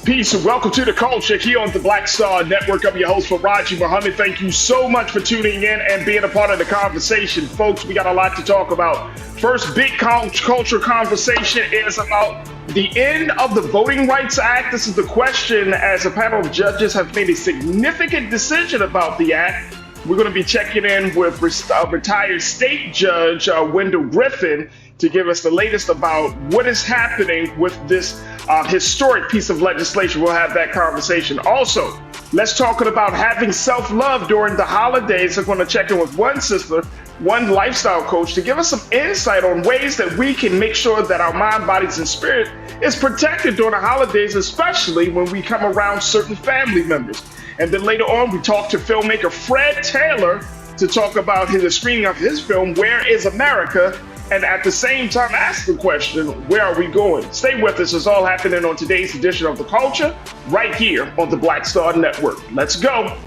Peace and welcome to the culture here on the Black Star Network. I'm your host, Farajii Muhammad. Thank you so much for tuning in and being a part of the conversation. Folks, we got a lot to talk about. First big culture conversation is about the end of the Voting Rights Act. This is the question as a panel of judges have made a significant decision about the act. We're going to be checking in with retired state judge Wendell Griffin to give us the latest about what is happening with this historic piece of legislation. We'll have that conversation. Also, let's talk about having self-love during the holidays. I'm going to check in with one sister, one lifestyle coach, to give us some insight on ways that we can make sure that our mind, bodies, and spirit is protected during the holidays, especially when we come around certain family members. And then later on, we talk to filmmaker Fred Taylor to talk about the screening of his film, Where is America? And at the same time, ask the question, where are we going? Stay with us. It's all happening on today's edition of The Culture, right here on the Black Star Network. Let's go.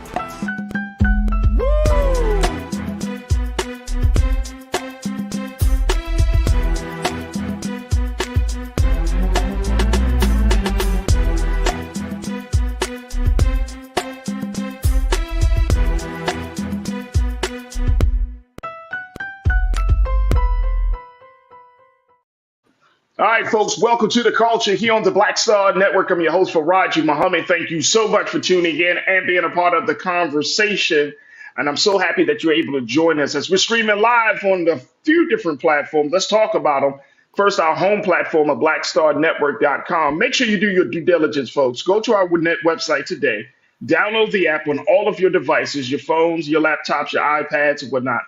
All right, folks, welcome to the culture here on the Black Star Network. I'm your host, Farajii Muhammad. Thank you so much for tuning in and being a part of the conversation. And I'm so happy that you're able to join us as we're streaming live on a few different platforms. Let's talk about them. First, our home platform at blackstarnetwork.com. Make sure you do your due diligence, folks. Go to our website today. Download the app on all of your devices, your phones, your laptops, your iPads, and whatnot.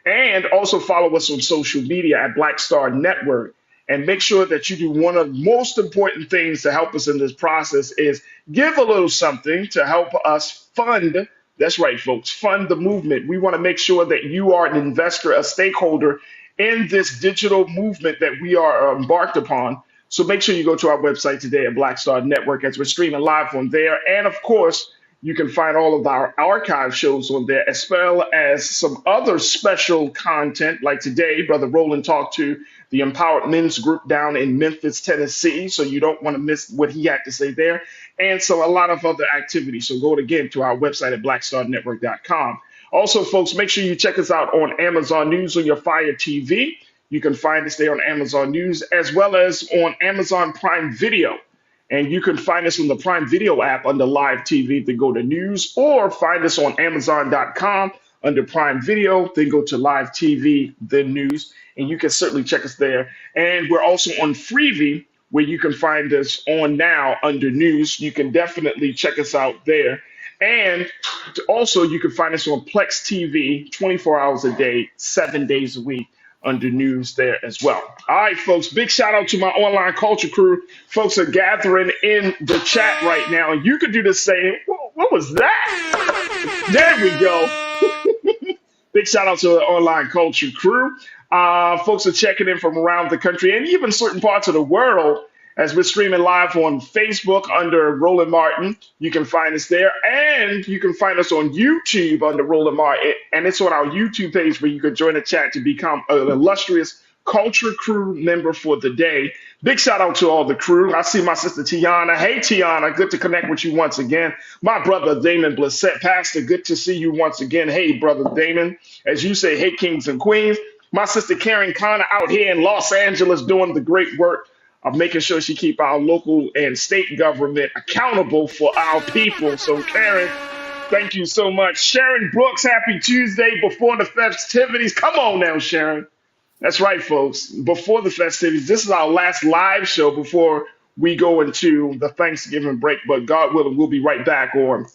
And also follow us on social media at Black Star Network. And make sure that you do one of the most important things to help us in this process is give a little something to help us fund. That's right, folks, fund the movement. We want to make sure that you are an investor, a stakeholder in this digital movement that we are embarked upon. So make sure you go to our website today at Black Star Network as we're streaming live on there. And of course, you can find all of our archive shows on there, as well as some other special content. Like today, Brother Roland talked to the Empowered Men's Group down in Memphis, Tennessee. So you don't want to miss what he had to say there. And so a lot of other activities. So go again to our website at blackstarnetwork.com. Also, folks, make sure you check us out on Amazon News on your Fire TV. You can find us there on Amazon News, as well as on Amazon Prime Video. And you can find us on the Prime Video app under Live TV, then go to News, or find us on Amazon.com under Prime Video, then go to Live TV, then News. And you can certainly check us there. And we're also on Freevee, where you can find us on now under News. You can definitely check us out there. And also, you can find us on Plex TV 24 hours a day, 7 days a week, under News there as well. All right, folks, big shout out to my online culture crew. Folks are gathering in the chat right now, and you could do the same. What was that? There we go. Big shout out to the online culture crew. Folks are checking in from around the country and even certain parts of the world as we're streaming live on Facebook under Roland Martin. You can find us there, and you can find us on YouTube under Roland Martin. And it's on our YouTube page where you can join the chat to become an illustrious culture crew member for the day. Big shout out to all the crew. I see my sister Tiana. Hey, Tiana, good to connect with you once again. My brother Damon Blissett, Pastor, good to see you once again. Hey, brother Damon. As you say, hey, kings and queens. My sister Karen Connor out here in Los Angeles doing the great work of making sure she keep our local and state government accountable for our people. So, Karen, thank you so much. Sharon Brooks, happy Tuesday before the festivities. Come on now, Sharon. That's right, folks. Before the festivities, this is our last live show before we go into the Thanksgiving break. But God willing, we'll be right back on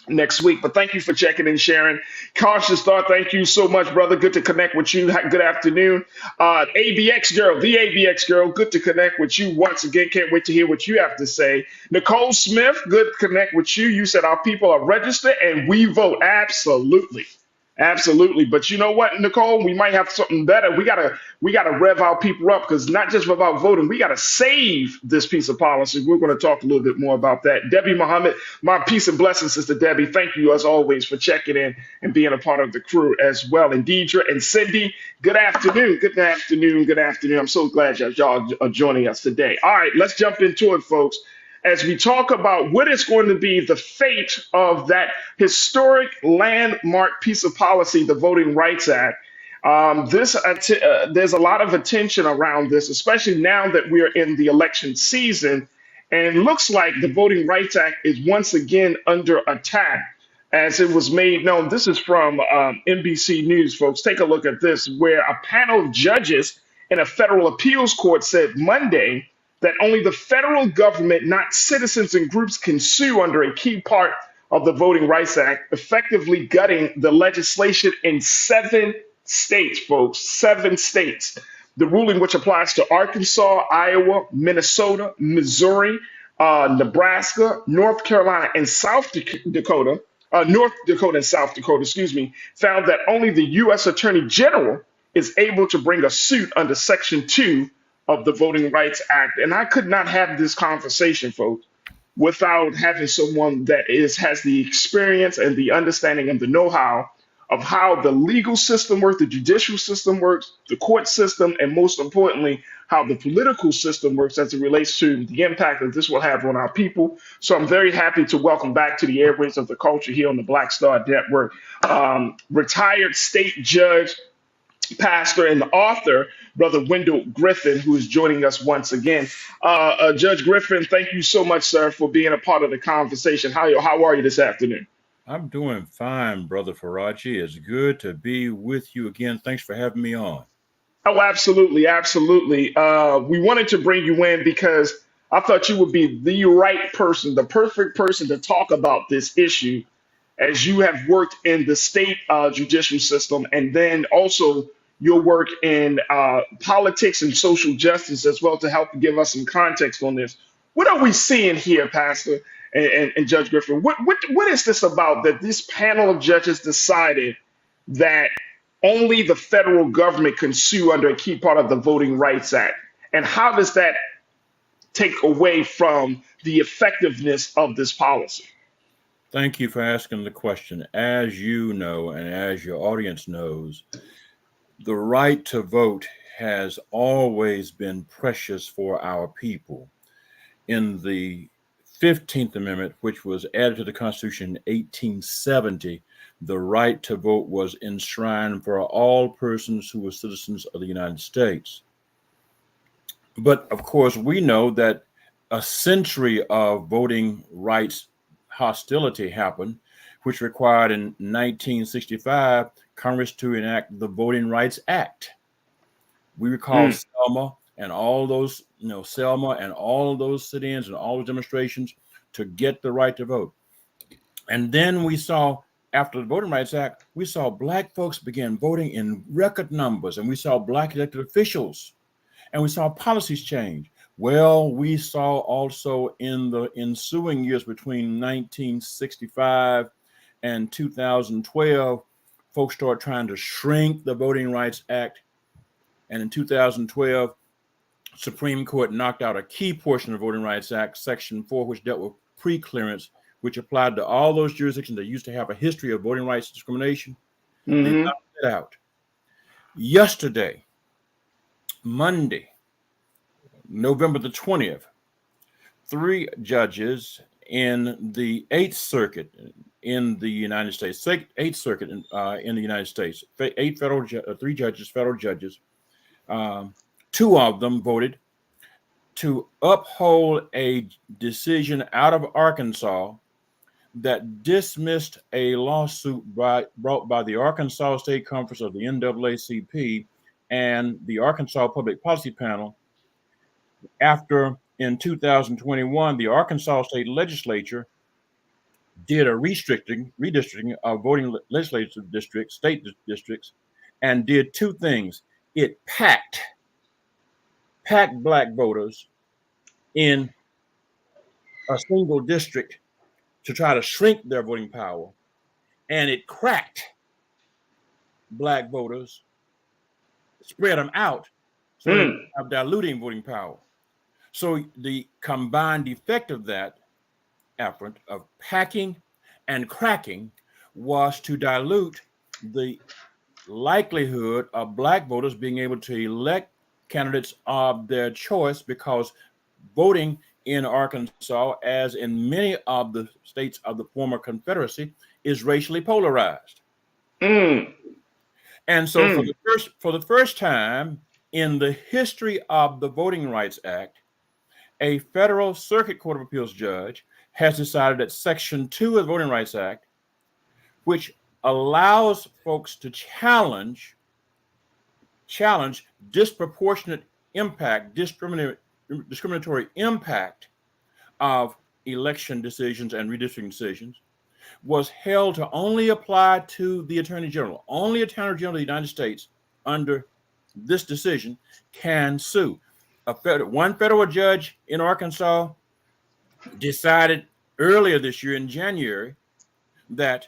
next week. But thank you for checking in, Sharon. Cautious Thought, thank you so much, brother. Good to connect with you. Good afternoon. ABX Girl, the ABX Girl, good to connect with you once again. Can't wait to hear what you have to say. Nicole Smith, good to connect with you. You said our people are registered and we vote. Absolutely. Absolutely. But you know what, Nicole, we might have something better. We gotta rev our people up, because not just about voting, we gotta save this piece of policy. We're going to talk a little bit more about that. Debbie Muhammad, my peace and blessings, Sister Debbie. Thank you as always for checking in and being a part of the crew as well. And Deidre and Cindy, good afternoon. Good afternoon. Good afternoon. I'm so glad y'all are joining us today. All right, let's jump into it, folks. as we talk about what is going to be the fate of that historic landmark piece of policy, the Voting Rights Act. There's a lot of attention around this, especially now that we're in the election season, and it looks like the Voting Rights Act is once again under attack. As it was made known, this is from NBC News, folks. Take a look at this, where a panel of judges in a federal appeals court said Monday that only the federal government, not citizens and groups, can sue under a key part of the Voting Rights Act, effectively gutting the legislation in 7 states, folks, 7 states. The ruling, which applies to Arkansas, Iowa, Minnesota, Missouri, Nebraska, North Carolina, and South Dakota, North Dakota and South Dakota, excuse me, found that only the U.S. Attorney General is able to bring a suit under Section 2 of the Voting Rights Act. And I could not have this conversation, folks, without having someone that has the experience and the understanding and the know-how of how the legal system works, the judicial system works, the court system, and most importantly, how the political system works as it relates to the impact that this will have on our people. So I'm very happy to welcome back to the airways of the culture here on the Black Star Network, retired state judge, pastor, and author, Brother Wendell Griffin, who is joining us once again. Judge Griffin, thank you so much, sir, for being a part of the conversation. How are you this afternoon? I'm doing fine, Brother Farajii. It's good to be with you again. Thanks for having me on. Oh, absolutely, absolutely. We wanted to bring you in because I thought you would be the right person, the perfect person to talk about this issue, as you have worked in the state judicial system, and then also your work in politics and social justice as well, to help give us some context on this. What are we seeing here, Pastor and Judge Griffin? What is this about that this panel of judges decided that only the federal government can sue under a key part of the Voting Rights Act? And how does that take away from the effectiveness of this policy? Thank you for asking the question. As you know, and as your audience knows, the right to vote has always been precious for our people. In the 15th Amendment, which was added to the Constitution in 1870, the right to vote was enshrined for all persons who were citizens of the United States. But of course, we know that a century of voting rights hostility happened, which required in 1965 Congress to enact the Voting Rights Act. We recall Mm, Selma and all those, Selma and all those sit-ins and all the demonstrations to get the right to vote. And then we saw, after the Voting Rights Act, we saw Black folks begin voting in record numbers, and we saw Black elected officials, and we saw policies change. Well, we saw also in the ensuing years between 1965 and 2012, folks started trying to shrink the Voting Rights Act. And in 2012, Supreme Court knocked out a key portion of the Voting Rights Act, Section 4, which dealt with pre-clearance, which applied to all those jurisdictions that used to have a history of voting rights discrimination. They hmm knocked it out. Yesterday, Monday, November the 20th, 3 judges in the 8th Circuit in the United States, 8th Circuit in the United States, 3 judges, federal judges, 2 of them voted to uphold a decision out of Arkansas that dismissed a lawsuit brought by the Arkansas State Conference of the NAACP and the Arkansas Public Policy Panel after, in 2021, the Arkansas State Legislature did a redistricting of voting legislative districts, state districts, and did 2 things. It packed Black voters in a single district to try to shrink their voting power, and it cracked Black voters, spread them out so they mm, have diluting voting power. So the combined effect of that effort of packing and cracking was to dilute the likelihood of Black voters being able to elect candidates of their choice, because voting in Arkansas, as in many of the states of the former Confederacy, is racially polarized. Mm. And so for the first time in the history of the Voting Rights Act, a federal circuit court of appeals judge has decided that Section 2 of the Voting Rights Act, which allows folks to challenge disproportionate impact, discriminatory impact of election decisions and redistricting decisions, was held to only apply to the Attorney General. Only Attorney General of the United States under this decision can sue. One federal judge in Arkansas decided earlier this year in January that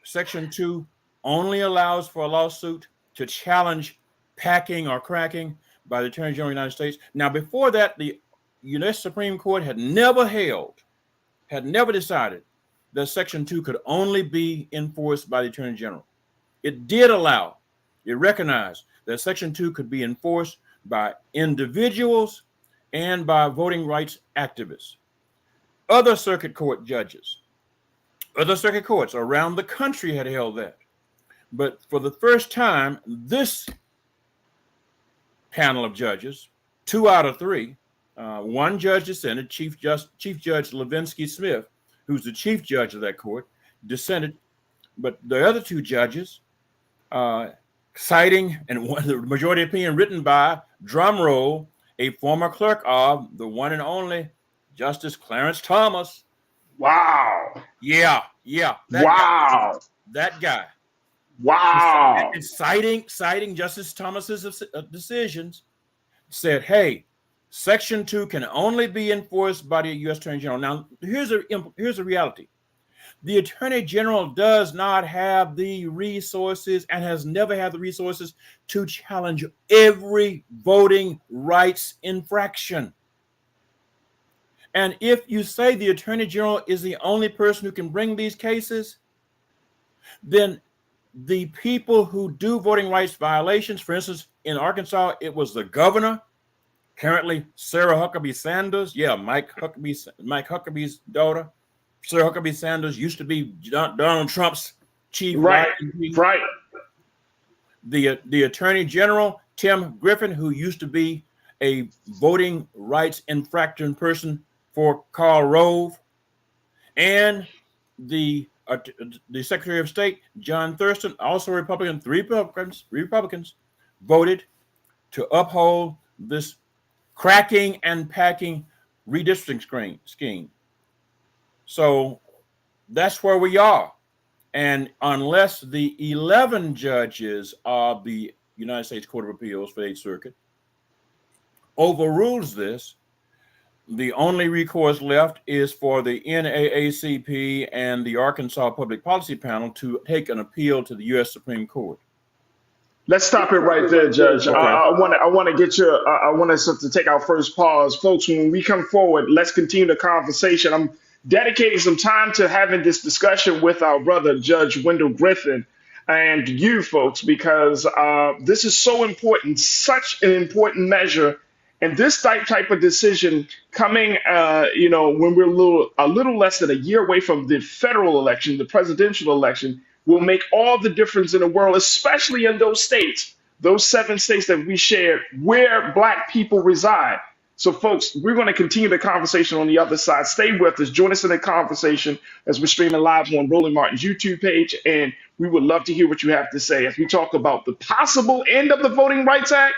Section 2 only allows for a lawsuit to challenge packing or cracking by the Attorney General of the United States. Now, before that, the U.S. Supreme Court had never decided that Section 2 could only be enforced by the Attorney General. It recognized that Section 2 could be enforced by individuals and by voting rights activists. Other circuit courts around the country had held that. But for the first time, this panel of judges, 2 out of 3, one judge dissented, Chief Judge Levinsky Smith, who's the chief judge of that court, dissented. But the other 2 judges, citing, and the majority opinion written by, drumroll, a former clerk of the one and only Justice Clarence Thomas. Wow. Yeah. That guy. Wow. And citing Justice Thomas's decisions, said, hey, Section 2 can only be enforced by the U.S. Attorney General. Now, here's a reality. The Attorney General does not have the resources and has never had the resources to challenge every voting rights infraction. And if you say the Attorney General is the only person who can bring these cases, then the people who do voting rights violations, for instance, in Arkansas, it was the governor, apparently Sarah Huckabee Sanders. Yeah, Mike Huckabee's daughter. Sarah Huckabee Sanders used to be Donald Trump's chief. Right. The Attorney General, Tim Griffin, who used to be a voting rights infraction person for Karl Rove, and the Secretary of State, John Thurston, also Republican, 3 Republicans voted to uphold this cracking and packing redistricting scheme. So that's where we are. And unless the 11 judges of the United States Court of Appeals for the 8th Circuit overrules this, the only recourse left is for the NAACP and the Arkansas Public Policy Panel to take an appeal to the U.S. Supreme Court. Let's stop it right there, Judge. Okay. I want to get you. I want us to take our first pause, folks. When we come forward, let's continue the conversation. I'm dedicating some time to having this discussion with our brother, Judge Wendell Griffin, and you folks, because this is so important, such an important measure. And this type of decision coming, when we're a little less than a year away from the federal election, the presidential election, will make all the difference in the world, especially in those states, those 7 states that we shared, where Black people reside. So, folks, we're going to continue the conversation on the other side. Stay with us. Join us in the conversation as we're streaming live on Roland Martin's YouTube page. And we would love to hear what you have to say as we talk about the possible end of the Voting Rights Act.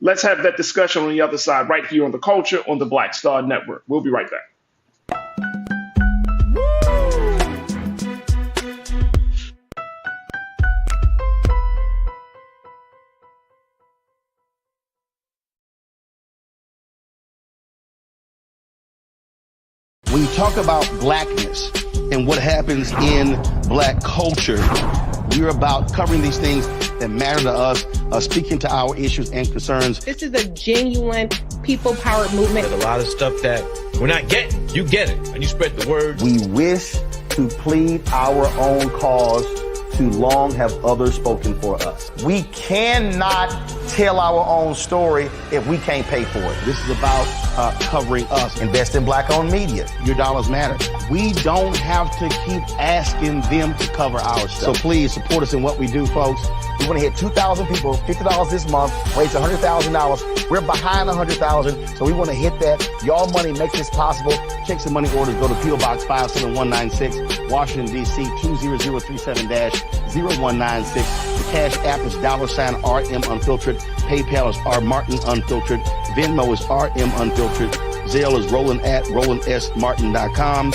Let's have that discussion on the other side right here on The Culture on the Black Star Network. We'll be right back. When you talk about blackness and what happens in Black culture, we're about covering these things that matter to us, speaking to our issues and concerns. This is a genuine people-powered movement. There's a lot of stuff that we're not getting. You get it, and you spread the word. We wish to plead our own cause. Too long have others spoken for us. We cannot tell our own story if we can't pay for it. This is about covering us. Invest in black-owned media. Your dollars matter. We don't have to keep asking them to cover our stuff. So please support us in what we do, folks. We want to hit 2,000 people, $50 this month, raise $100,000. We're behind 100,000, so we want to hit that. Y'all money makes this possible. Check some money orders. Go to P.O. Box 57196, Washington, D.C. 20037-0196. The Cash App is $RM Unfiltered. PayPal is R Martin Unfiltered. Venmo is RM Unfiltered. Zelle is Roland at RolandSMartin.com.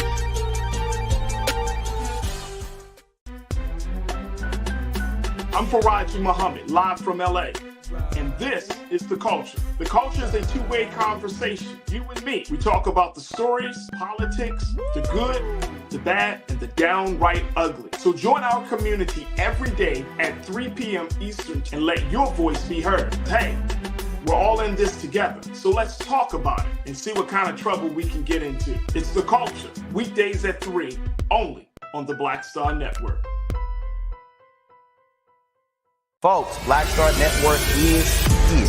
I'm Farajii Muhammad, live from LA. And this is The Culture. The Culture is a two-way conversation. You and me. We talk about the stories, politics, the good, the bad, and the downright ugly. So join our community every day at 3 p.m. Eastern and let your voice be heard. Hey, we're all in this together. So let's talk about it and see what kind of trouble we can get into. It's The Culture. Weekdays at 3, only on the Black Star Network. Folks, Black Star Network is here.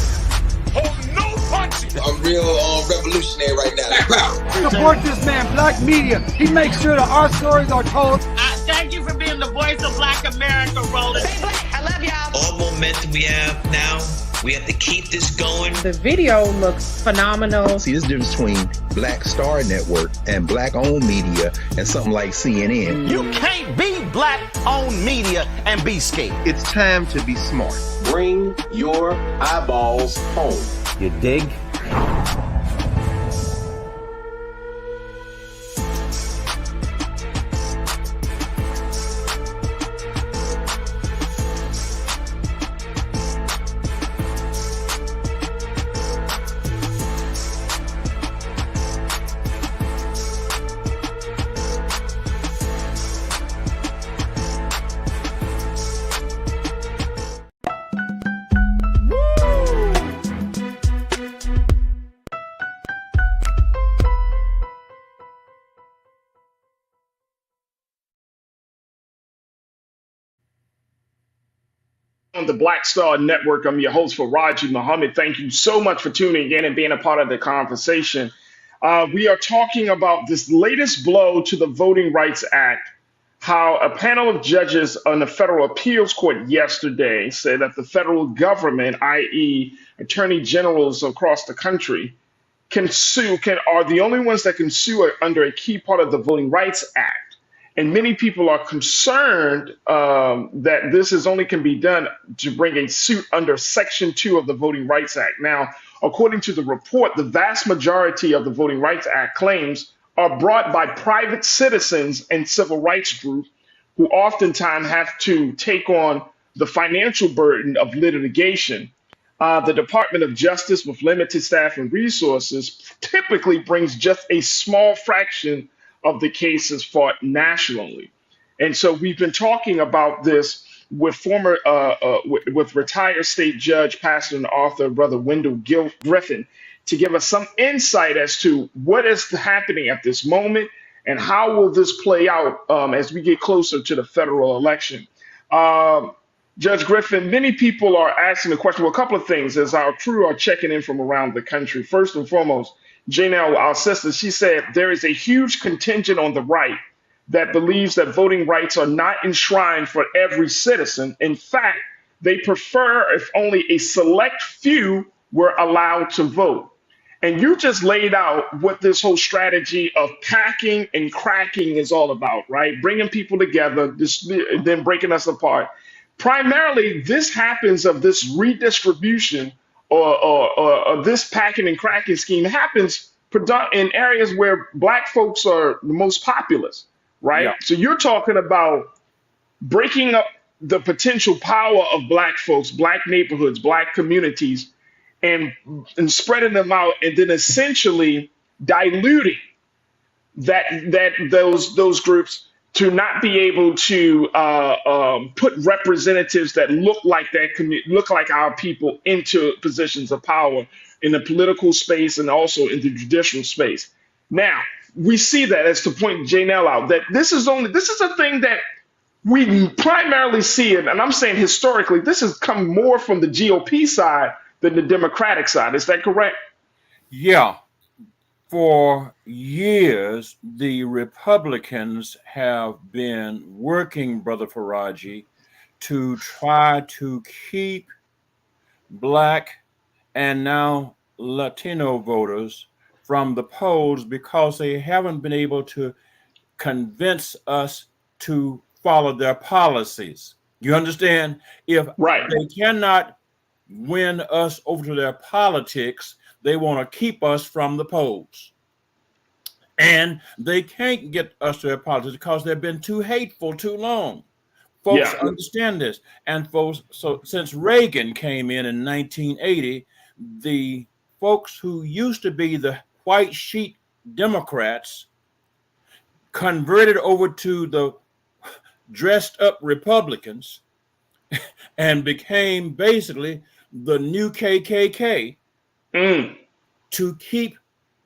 Oh, no punching. I'm real revolutionary right now. Support this man, Black Media. He makes sure that our stories are told. Thank you for being the voice of Black America, Roland. Stay black. I love y'all. All momentum we have now, we have to keep this going. The video looks phenomenal. See, there's a difference between Black Star Network and black-owned media and something like CNN. You can't be black-owned media and be scared. It's time to be smart. Bring your eyeballs home. You dig? On the Black Star Network, I'm your host, Farajii Muhammad. Thank you so much for tuning in and being a part of the conversation. We are talking about this latest blow to the Voting Rights Act, how a panel of judges on the federal appeals court yesterday said that the federal government, i.e. attorney generals across the country, are the only ones that can sue under a key part of the Voting Rights Act. And many people are concerned that this only can be done to bring a suit under Section 2 of the Voting Rights Act. Now, according to the report, the vast majority of the Voting Rights Act claims are brought by private citizens and civil rights groups who oftentimes have to take on the financial burden of litigation. The Department of Justice, with limited staff and resources, typically brings just a small fraction of the cases fought nationally. And so we've been talking about this with with retired state judge, pastor, and author, Brother Wendell Griffin, to give us some insight as to what is happening at this moment and how will this play out as we get closer to the federal election. Judge Griffin, many people are asking the question, well, a couple of things as our crew are checking in from around the country. First and foremost, Janelle, our sister, she said there is a huge contingent on the right that believes that voting rights are not enshrined for every citizen. In fact, they prefer if only a select few were allowed to vote. And you just laid out what this whole strategy of packing and cracking is all about, right? Bringing people together, then breaking us apart. Primarily, this happens of this redistribution or this packing and cracking scheme happens in areas where Black folks are the most populous, right? Yeah. So you're talking about breaking up the potential power of Black folks, Black neighborhoods, Black communities, and spreading them out, and then essentially diluting those groups to not be able to put representatives that look like our people into positions of power in the political space and also in the judicial space. Now, we see that, as to point Janelle out, that this is a thing that we primarily see it, and I'm saying historically, this has come more from the GOP side than the Democratic side. Is that correct? Yeah. For years, the Republicans have been working, Brother Farajii, to try to keep Black and now Latino voters from the polls because they haven't been able to convince us to follow their policies. You understand? If Right. they cannot win us over to their politics, they want to keep us from the polls. And they can't get us to their politics because they've been too hateful too long. Folks Yeah. understand this. And folks, so since Reagan came in 1980, the folks who used to be the white sheet Democrats converted over to the dressed up Republicans and became basically the new KKK to keep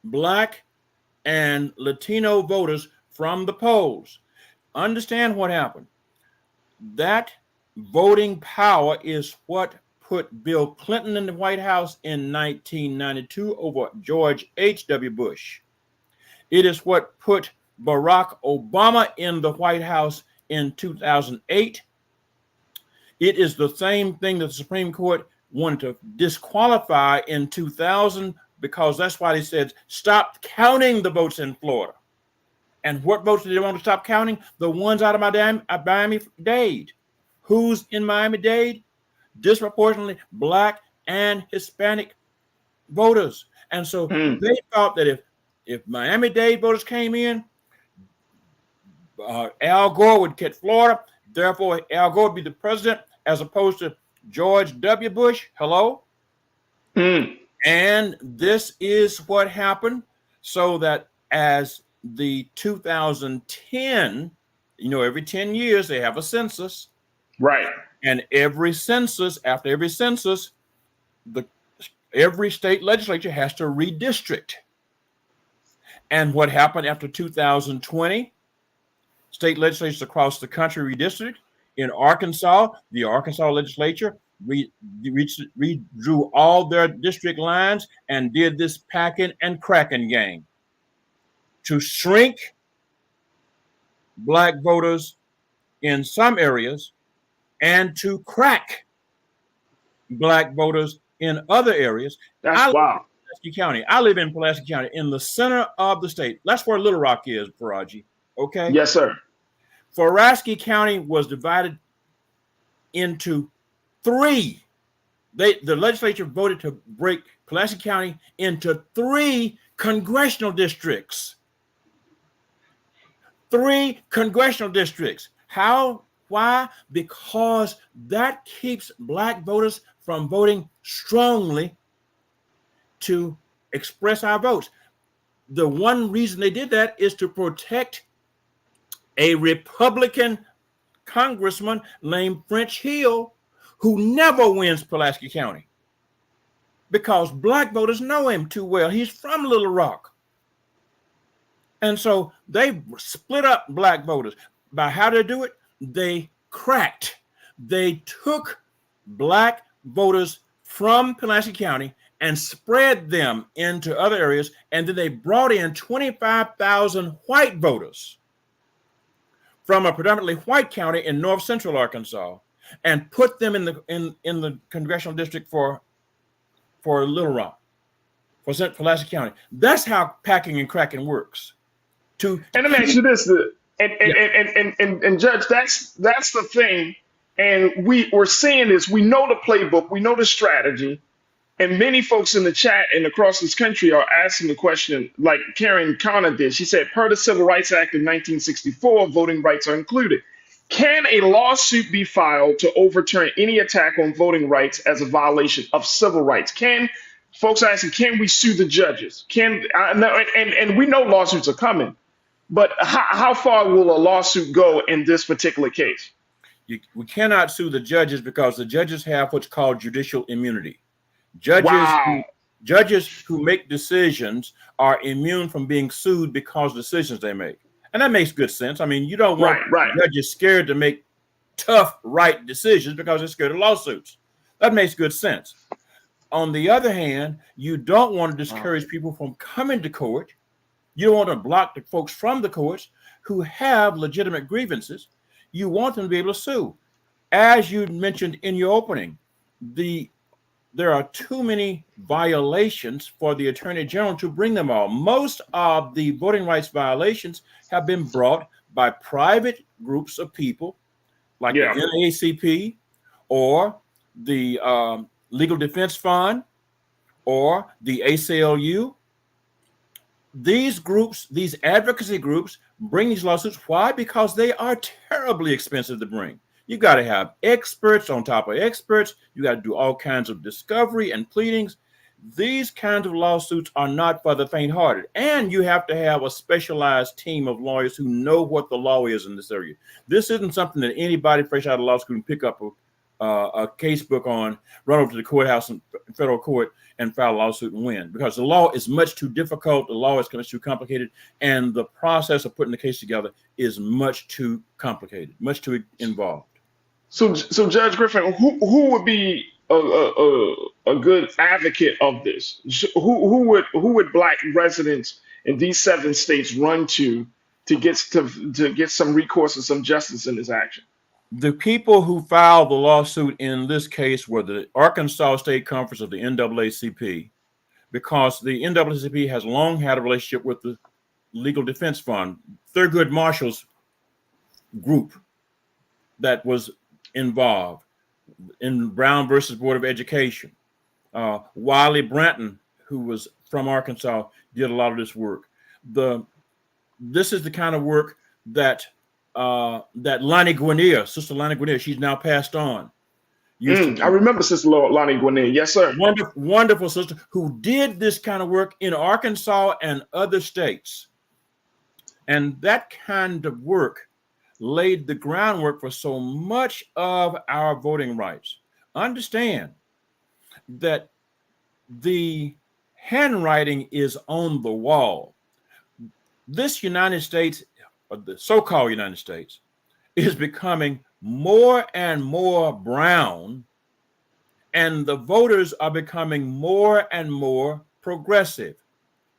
Black and Latino voters from the polls. Understand what happened. That voting power is what put Bill Clinton in the White House in 1992 over George H.W. Bush. It is what put Barack Obama in the White House in 2008. It is the same thing that the Supreme Court wanted to disqualify in 2000 because that's why they said stop counting the votes in Florida. And what votes did they want to stop counting? The ones out of Miami-Dade. Who's in Miami-Dade? Disproportionately Black and Hispanic voters. And so they thought that if Miami-Dade voters came in, Al Gore would get Florida. Therefore, Al Gore would be the president as opposed to George W. Bush. Hello? And this is what happened, so that as the 2010, every 10 years they have a census. Right. And after every census, every state legislature has to redistrict. And what happened after 2020? State legislatures across the country redistricted. In Arkansas, the Arkansas legislature redrew all their district lines and did this packing and cracking game to shrink Black voters in some areas and to crack Black voters in other areas. That's wild. Pulaski County. I live in Pulaski County, in the center of the state. That's where Little Rock is, Farajii. Okay? Yes, sir. Farajii County was divided into three. The legislature voted to break Pulaski County into 3 congressional districts. 3 congressional districts. How? Why? Because that keeps Black voters from voting strongly to express our votes. The one reason they did that is to protect a Republican congressman named French Hill, who never wins Pulaski County because Black voters know him too well. He's from Little Rock. And so they split up Black voters. By how to do it? They cracked. They took Black voters from Pulaski County and spread them into other areas. And then they brought in 25,000 white voters from a predominantly white county in north central Arkansas and put them in the congressional district for Little Rock, for Pulaski County. That's how packing and cracking works. And let me ask you this, and Judge, that's the thing. And we're seeing this. We know the playbook. We know the strategy. And many folks in the chat and across this country are asking the question, like Karen Connor did. She said, per the Civil Rights Act of 1964, voting rights are included. Can a lawsuit be filed to overturn any attack on voting rights as a violation of civil rights? Folks are asking, can we sue the judges? And we know lawsuits are coming, but how far will a lawsuit go in this particular case? We cannot sue the judges because the judges have what's called judicial immunity. Judges who make decisions are immune from being sued because of decisions they make. And that makes good sense. I mean, you don't want judges scared to make tough, right decisions because they're scared of lawsuits. That makes good sense. On the other hand, you don't want to discourage people from coming to court. You don't want to block the folks from the courts who have legitimate grievances. You want them to be able to sue. As you mentioned in your opening, there are too many violations for the Attorney General to bring them all. Most of the voting rights violations have been brought by private groups of people like the NAACP or the Legal Defense Fund or the ACLU. These groups, these advocacy groups, bring these lawsuits. Why? Because they are terribly expensive to bring. You got to have experts on top of experts. You got to do all kinds of discovery and pleadings. These kinds of lawsuits are not for the faint-hearted. And you have to have a specialized team of lawyers who know what the law is in this area. This isn't something that anybody fresh out of law school can pick up a case book on, run over to the courthouse and federal court and file a lawsuit and win, because the law is much too difficult. The law is much too complicated. And the process of putting the case together is much too complicated, much too involved. So Judge Griffin, who would be a good advocate of this? Who would Black residents in these 7 states run to get some recourse and some justice in this action? The people who filed the lawsuit in this case were the Arkansas State Conference of the NAACP, because the NAACP has long had a relationship with the Legal Defense Fund, Thurgood Marshall's group that was involved in Brown versus Board of Education. Wiley Branton, who was from Arkansas, did a lot of this work. This is the kind of work that Lonnie Guinier, Sister Lonnie Guinier, she's now passed on. I remember Sister Lonnie Guinier. Yes, sir. Wonderful sister who did this kind of work in Arkansas and other states. And that kind of work laid the groundwork for so much of our voting rights. Understand that the handwriting is on the wall. This United States, or the so-called United States, is becoming more and more brown, and the voters are becoming more and more progressive.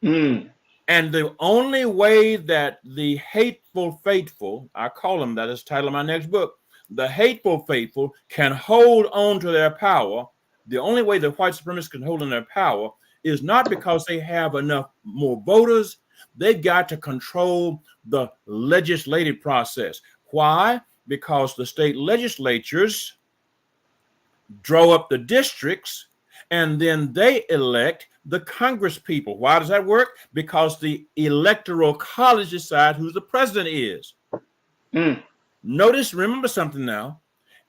And the only way that the hateful faithful, I call them that, is the title of my next book, the hateful faithful can hold on to their power, the only way the white supremacists can hold on their power is not because they have enough more voters. They've got to control the legislative process. Why? Because the state legislatures draw up the districts, and then they elect the Congress people. Why does that work? Because the Electoral College decides who the president is. Notice, remember something now.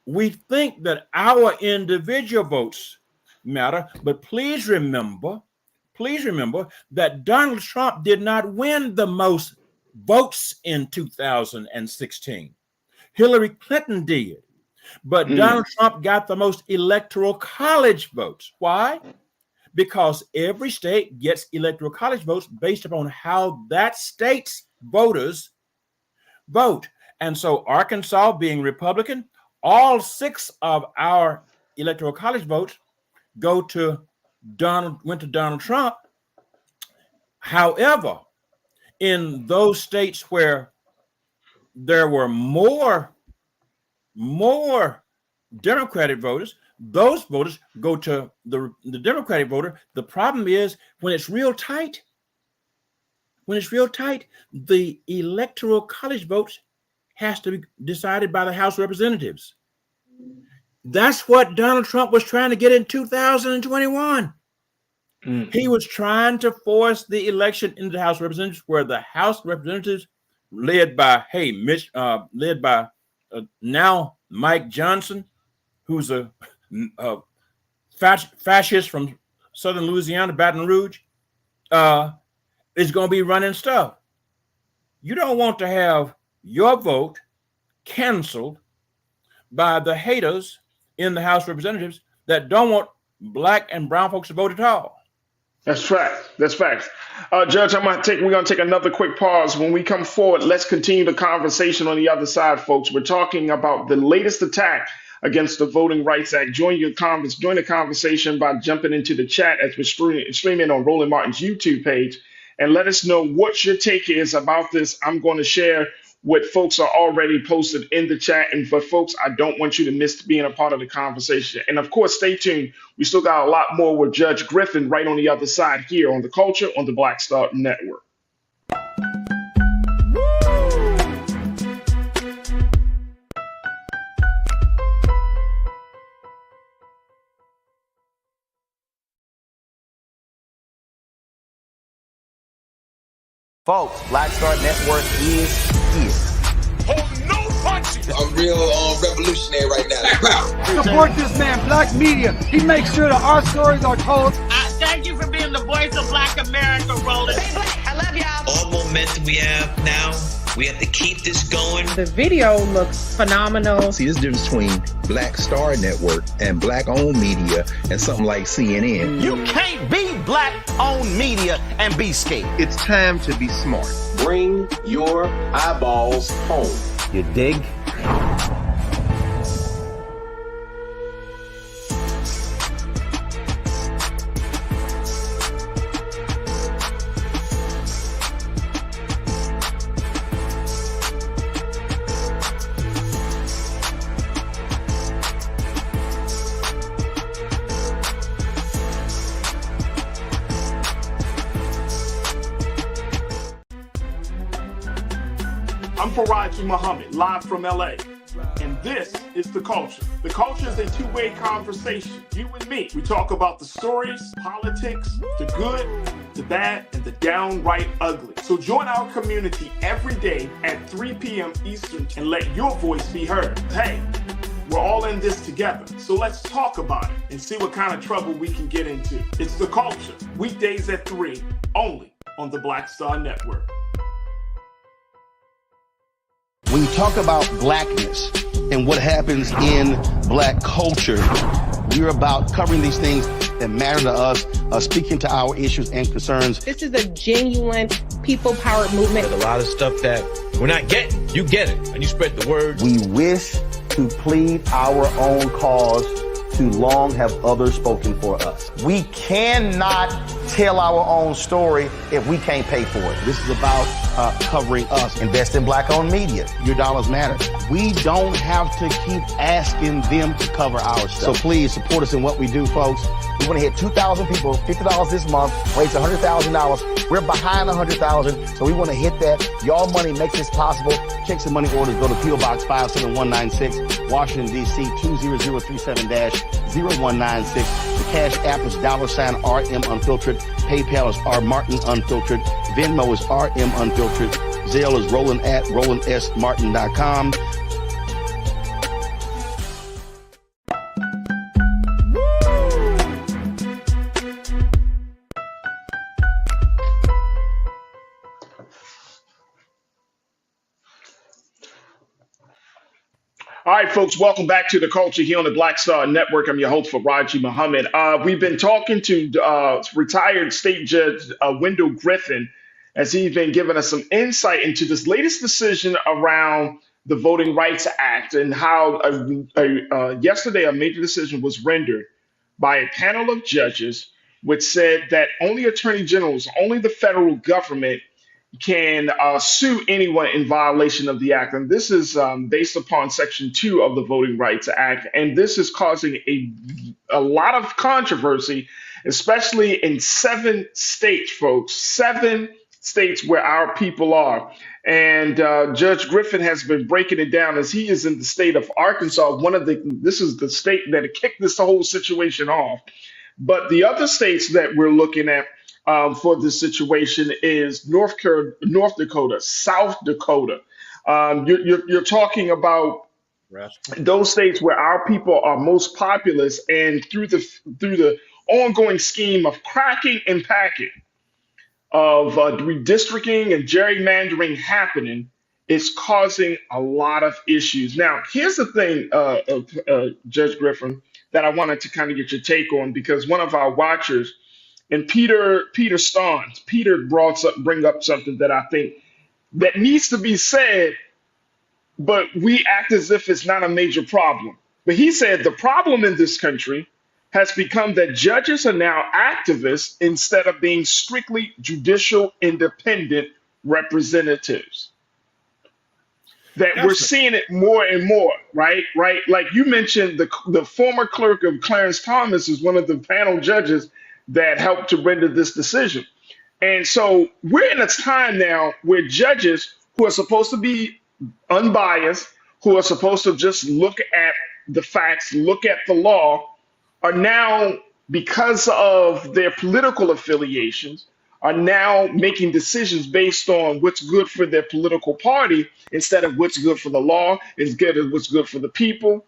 We think that our individual votes matter, but please remember that Donald Trump did not win the most votes in 2016. Hillary Clinton did. But Donald Trump got the most Electoral College votes. Why? Because every state gets Electoral College votes based upon how that state's voters vote. And so Arkansas, being Republican, all 6 of our Electoral College votes went to Donald Trump. However, in those states where there were more Democratic voters, those voters go to the Democratic voter. The problem is when it's real tight, the Electoral College votes has to be decided by the House of Representatives. That's what Donald Trump was trying to get in 2021. He was trying to force the election into the House of Representatives, where the House of Representatives, led by now Mike Johnson, who's a fascist from southern Louisiana, Baton Rouge, is going to be running stuff. You don't want to have your vote canceled by the haters in the House of Representatives that don't want Black and brown folks to vote at all. That's fact. That's facts. Judge, we're going to take another quick pause. When we come forward, let's continue the conversation on the other side, folks. We're talking about the latest attack against the Voting Rights Act. Join the conversation by jumping into the chat as we're streaming on Roland Martin's YouTube page, and let us know what your take is about this. I'm going to share what folks are already posted in the chat, and for folks, I don't want you to miss being a part of the conversation. And of course, stay tuned. We still got a lot more with Judge Griffin right on the other side here on The Culture on the Black Star Network. Folks, Black Star Network is here. Oh, no punches! I'm real revolutionary right now. Support this man, Black Media. He makes sure that our stories are told. Thank you for being the voice of Black America, Roland. Stay black. I love y'all. All momentum we have now, we have to keep this going. The video looks phenomenal. See, this difference between Black Star Network and black-owned media and something like CNN. You can't be black-owned media and be scared. It's time to be smart. Bring your eyeballs home. You dig? I'm Farajii Muhammad, live from LA. And this is The Culture. The Culture is a two-way conversation. You and me. We talk about the stories, politics, the good, the bad, and the downright ugly. So join our community every day at 3 p.m. Eastern and let your voice be heard. Hey, we're all in this together. So let's talk about it and see what kind of trouble we can get into. It's The Culture, weekdays at 3, only on the Black Star Network. When you talk about blackness and what happens in black culture, we're about covering these things that matter to us, speaking to our issues and concerns. This is a genuine people-powered movement. There's a lot of stuff that we're not getting. You get it, and you spread the word. We wish to plead our own cause. Too long have others spoken for us. We cannot tell our own story if we can't pay for it. This is about covering us. Invest in black-owned media. Your dollars matter. We don't have to keep asking them to cover our stuff. So please support us in what we do, folks. We want to hit 2,000 people, $50 this month, raise $100,000. We're behind 100,000, so we want to hit that. Y'all money makes this possible. Checks and money orders go to P.O. Box 57196, Washington, D.C. 20037-0196. The Cash App is $RM Unfiltered. PayPal is R Martin Unfiltered. Venmo is RM Unfiltered. Zelle is Roland at RolandSMartin.com. All right, folks, welcome back to The Culture here on the Black Star Network. I'm your host, Farajii Muhammad. We've been talking to retired State Judge Wendell Griffin, as he's been giving us some insight into this latest decision around the Voting Rights Act and how yesterday a major decision was rendered by a panel of judges, which said that only attorney generals, only the federal government can sue anyone in violation of the act. And this is based upon Section 2 of the Voting Rights Act. And this is causing a lot of controversy, especially in 7 states, folks, 7 states where our people are. And Judge Griffin has been breaking it down as he is in the state of Arkansas. This is the state that kicked this whole situation off. But the other states that we're looking at for this situation is North Dakota, South Dakota. You're talking about those states where our people are most populous, and through the ongoing scheme of cracking and packing of redistricting and gerrymandering happening, it's causing a lot of issues. Now, here's the thing, Judge Griffin, that I wanted to kind of get your take on, because one of our watchers, and Peter Starnes, bring up something that I think that needs to be said, but we act as if it's not a major problem. But he said the problem in this country has become that judges are now activists instead of being strictly judicial independent representatives. That we're That's seeing it more and more, right? Right. Like you mentioned, the former clerk of Clarence Thomas is one of the panel judges that helped to render this decision. And so we're in a time now where judges who are supposed to be unbiased, who are supposed to just look at the facts, look at the law, are now, because of their political affiliations, are now making decisions based on what's good for their political party instead of what's good for the law, is good as what's good for the people.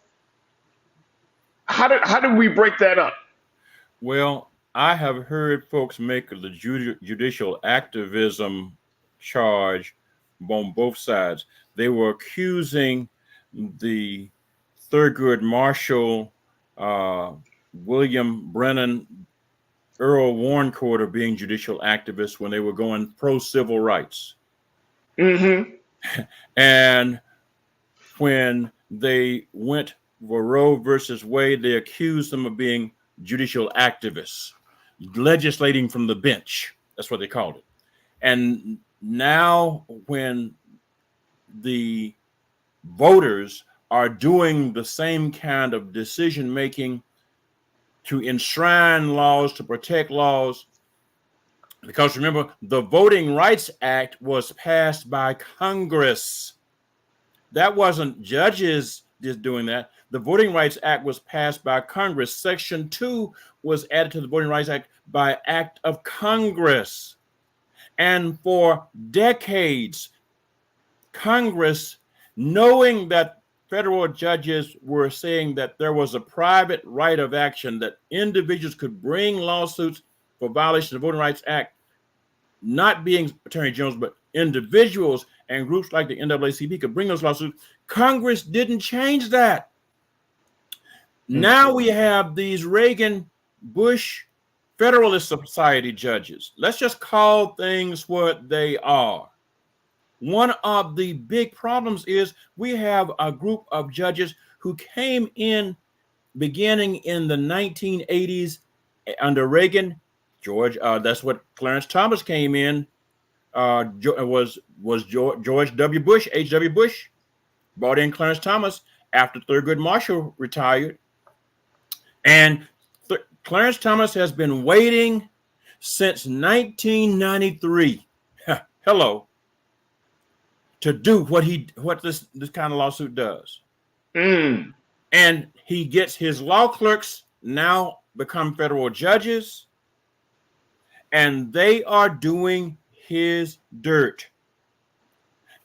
How do we break that up? Well, I have heard folks make the judicial activism charge on both sides. They were accusing the Thurgood Marshall, William Brennan, Earl Warren Court of being judicial activists when they were going pro-civil rights. Mm-hmm. And when they went for Roe versus Wade, they accused them of being judicial activists, legislating from the bench. That's what they called it. And now when the voters are doing the same kind of decision making to enshrine laws, to protect laws, because remember, the Voting Rights Act was passed by Congress. That wasn't judges just doing that. The Voting Rights Act was passed by Congress. Section 2 was added to the Voting Rights Act by act of Congress. And for decades, Congress, knowing that federal judges were saying that there was a private right of action, that individuals could bring lawsuits for violation of the Voting Rights Act, not being attorney generals, but individuals and groups like the NAACP could bring those lawsuits. Congress didn't change that. Now we have these Reagan, Bush, Federalist Society judges. Let's just call things what they are. One of the big problems is we have a group of judges who came in beginning in the 1980s under Reagan. George, that's what Clarence Thomas came in. Was George W. Bush, H.W. Bush, brought in Clarence Thomas after Thurgood Marshall retired. And Clarence Thomas has been waiting since 1993. Hello. To do what this kind of lawsuit does. Mm. And he gets his law clerks now become federal judges, and they are doing his dirt.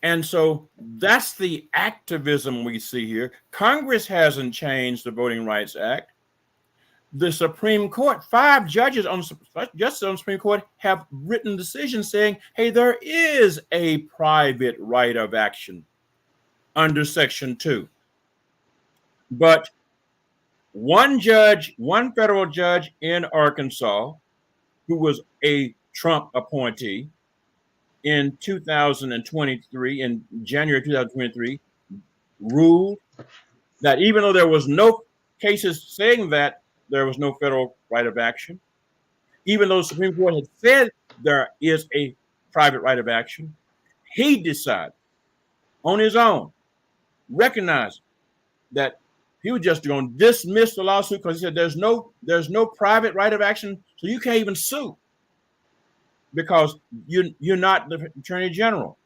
And so that's the activism we see here. Congress hasn't changed the Voting Rights Act. The Supreme Court, 5 justices on the Supreme Court have written decisions saying, hey, there is a private right of action under Section 2. But one federal judge in Arkansas, who was a Trump appointee in 2023, in January 2023, ruled that even though there was no cases saying that there was no federal right of action, even though the Supreme Court had said there is a private right of action, he decided on his own, recognized that he was just going to dismiss the lawsuit because he said there's no private right of action, so you can't even sue because you're not the Attorney General.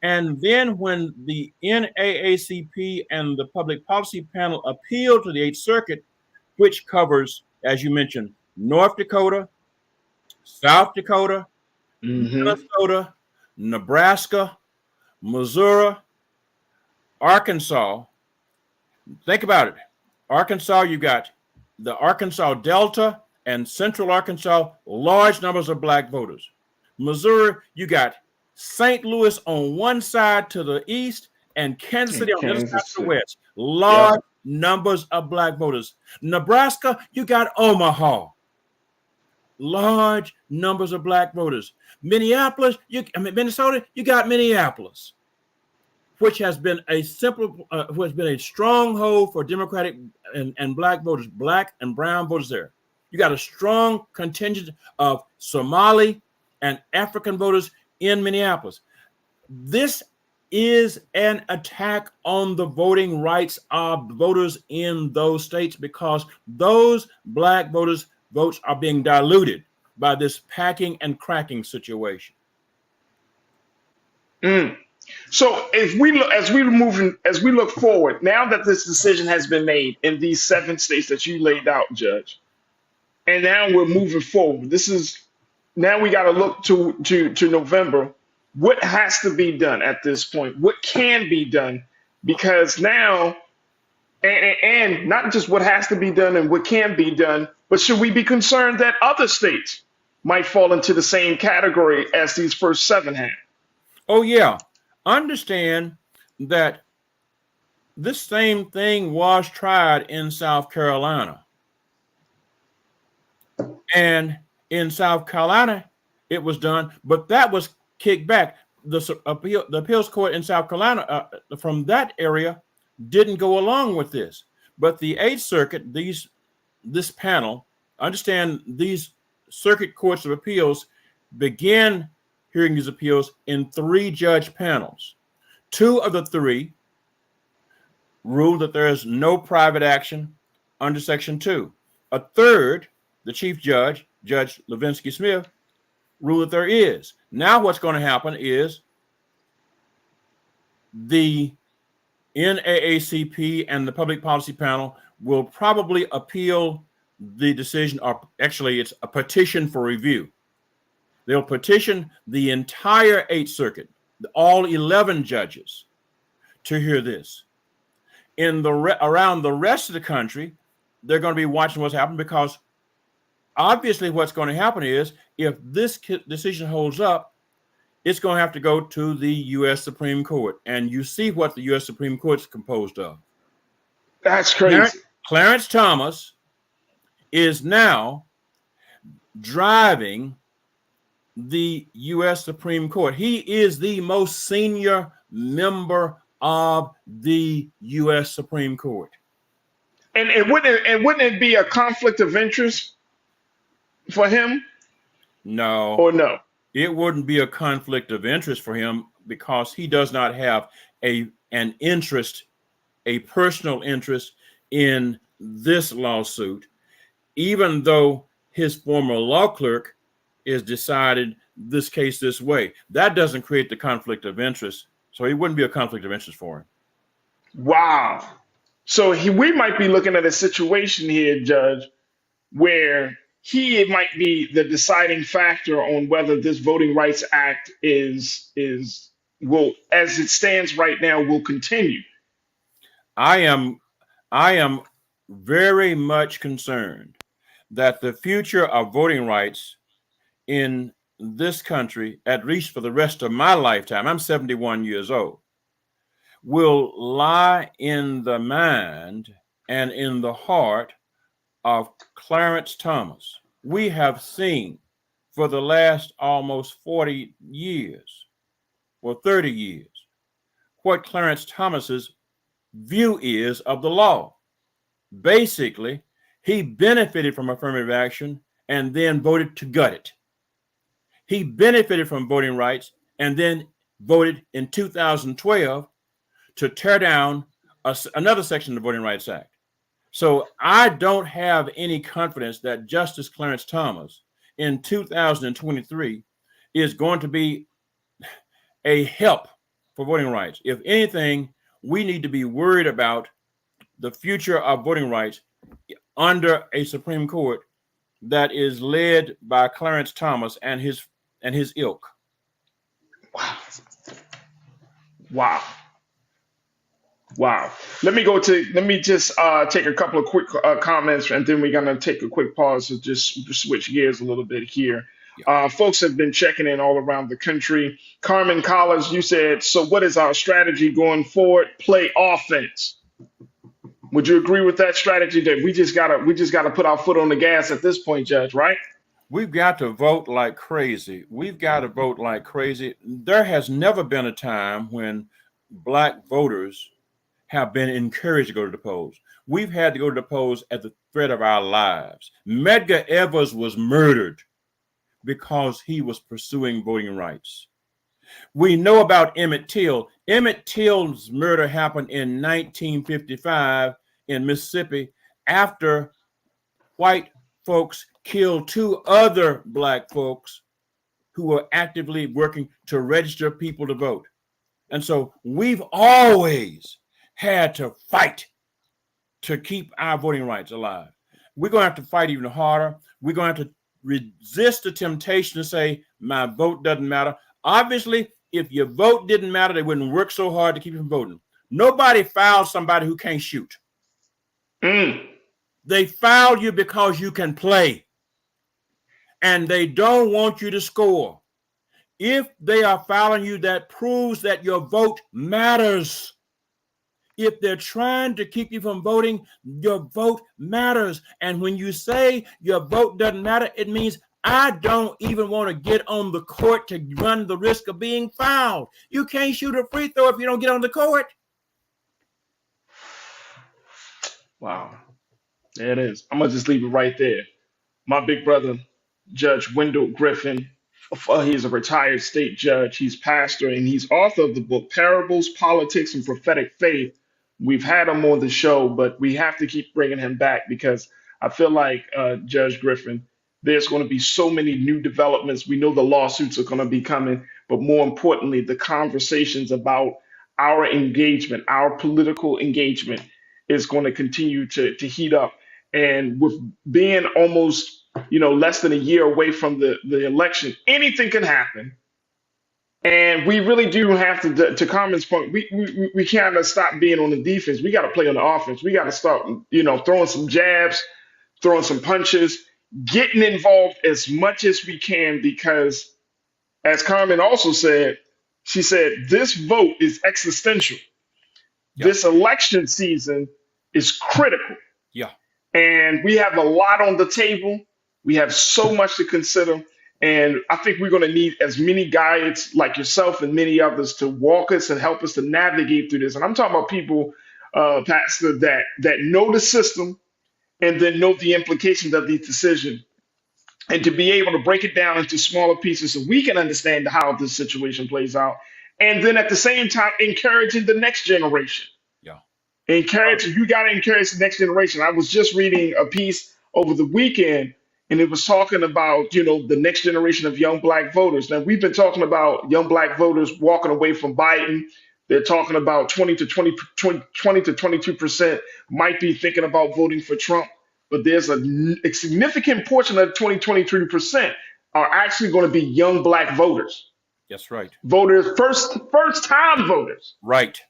And then when the NAACP and the Public Policy Panel appealed to the 8th Circuit, which covers, as you mentioned, North Dakota, South Dakota, Minnesota, Nebraska, Missouri, Arkansas. Think about it. Arkansas, you got the Arkansas Delta and Central Arkansas, large numbers of black voters. Missouri, you got St. Louis on one side to the east and Kansas City on the other side to the west. Large numbers of black voters. Nebraska, you got Omaha. Large numbers of black voters. Minnesota, you got Minneapolis. which has been a stronghold for Democratic and black voters, black and brown voters there. You got a strong contingent of Somali and African voters in Minneapolis. This is an attack on the voting rights of voters in those states because those black voters' votes are being diluted by this packing and cracking situation. So as we look forward, now that this decision has been made in these 7 states that you laid out, Judge, and now we're moving forward. Now we got to look to November. What has to be done at this point? What can be done? Because now, and not just what has to be done and what can be done, but should we be concerned that other states might fall into the same category as these first 7 have? Oh, yeah. Understand that this same thing was tried in South Carolina. And in South Carolina, it was done, but that was kicked back. The appeals court in South Carolina from that area didn't go along with this. But the 8th Circuit, this panel, understand these circuit courts of appeals began hearing these appeals in 3-judge panels. 2 of the 3 ruled that there is no private action under Section 2. A third, the chief judge, Judge Levinsky Smith, ruled that there is. Now what's going to happen is the NAACP and the public policy panel will probably appeal the decision, or actually it's a petition for review. They'll petition the entire 8th Circuit, all 11 judges, to hear this. Around the rest of the country, they're going to be watching what's happening, because obviously what's going to happen is if this decision holds up, it's going to have to go to the U.S. Supreme Court. And you see what the U.S. Supreme Court is composed of. That's crazy. Clarence Thomas is now driving the U.S. Supreme Court. He is the most senior member of the U.S. Supreme Court. And wouldn't it be a conflict of interest for him? No. Or no? It wouldn't be a conflict of interest for him, because he does not have an interest, a personal interest in this lawsuit, even though his former law clerk is decided this case this way. That doesn't create the conflict of interest. So it wouldn't be a conflict of interest for him. Wow. So we might be looking at a situation here, Judge, where he might be the deciding factor on whether this Voting Rights Act will, as it stands right now, will continue. I am very much concerned that the future of voting rights in this country, at least for the rest of my lifetime, I'm 71 years old, will lie in the mind and in the heart of Clarence Thomas. We have seen for the last almost 40 years, or 30 years, what Clarence Thomas's view is of the law. Basically, he benefited from affirmative action and then voted to gut it. He benefited from voting rights and then voted in 2012 to tear down another section of the Voting Rights Act. So I don't have any confidence that Justice Clarence Thomas in 2023 is going to be a help for voting rights. If anything, we need to be worried about the future of voting rights under a Supreme Court that is led by Clarence Thomas and his ilk. Wow. Let me just take a couple of quick comments, and then we're going to take a quick pause to just switch gears a little bit here. Folks have been checking in all around the country. Carmen Collins, you said, so what is our strategy going forward? Play offense. Would you agree with that strategy, that we just gotta put our foot on the gas at this point, Judge, right? We've got to vote like crazy. There has never been a time when black voters have been encouraged to go to the polls. We've had to go to the polls at the threat of our lives. Medgar Evers was murdered because he was pursuing voting rights. We know about Emmett Till. Emmett Till's murder happened in 1955 in Mississippi after white folks killed two other black folks who were actively working to register people to vote. And so we've always had to fight to keep our voting rights alive. We're going to have to fight even harder. We're going to have to resist the temptation to say, my vote doesn't matter. Obviously, if your vote didn't matter, they wouldn't work so hard to keep you from voting. Nobody files somebody who can't shoot. They file you because you can play. And they don't want you to score. If they are filing you, that proves that your vote matters. If they're trying to keep you from voting, your vote matters. And when you say your vote doesn't matter, it means I don't even want to get on the court to run the risk of being fouled. You can't shoot a free throw if you don't get on the court. Wow. There it is. I'm going to just leave it right there. My big brother, Judge Wendell Griffin, he's a retired state judge. He's pastor and he's author of the book Parables, Politics, and Prophetic Faith. We've had him on the show, but we have to keep bringing him back because I feel like, Judge Griffin, there's going to be so many new developments. We know the lawsuits are going to be coming, but more importantly, the conversations about our engagement, our political engagement is going to continue to heat up. And with being almost, less than a year away from the election, anything can happen. And we really do have to Carmen's point, we kind of stop being on the defense. We got to play on the offense. We got to start, throwing some jabs, throwing some punches, getting involved as much as we can, because as Carmen also said, she said, this vote is existential. Yeah. This election season is critical. Yeah. And we have a lot on the table. We have so much to consider. And I think we're going to need as many guides like yourself and many others to walk us and help us to navigate through this. And I'm talking about people, Pastor, that know the system and then know the implications of the decision, and to be able to break it down into smaller pieces so we can understand how this situation plays out. And then at the same time, encouraging the next generation. Yeah. You got to encourage the next generation. I was just reading a piece over the weekend, and it was talking about, the next generation of young black voters. Now, we've been talking about young black voters walking away from Biden. They're talking about 20 to 22% might be thinking about voting for Trump. But there's a significant portion of the 23% are actually going to be young black voters. That's right. Voters, first time voters. Right.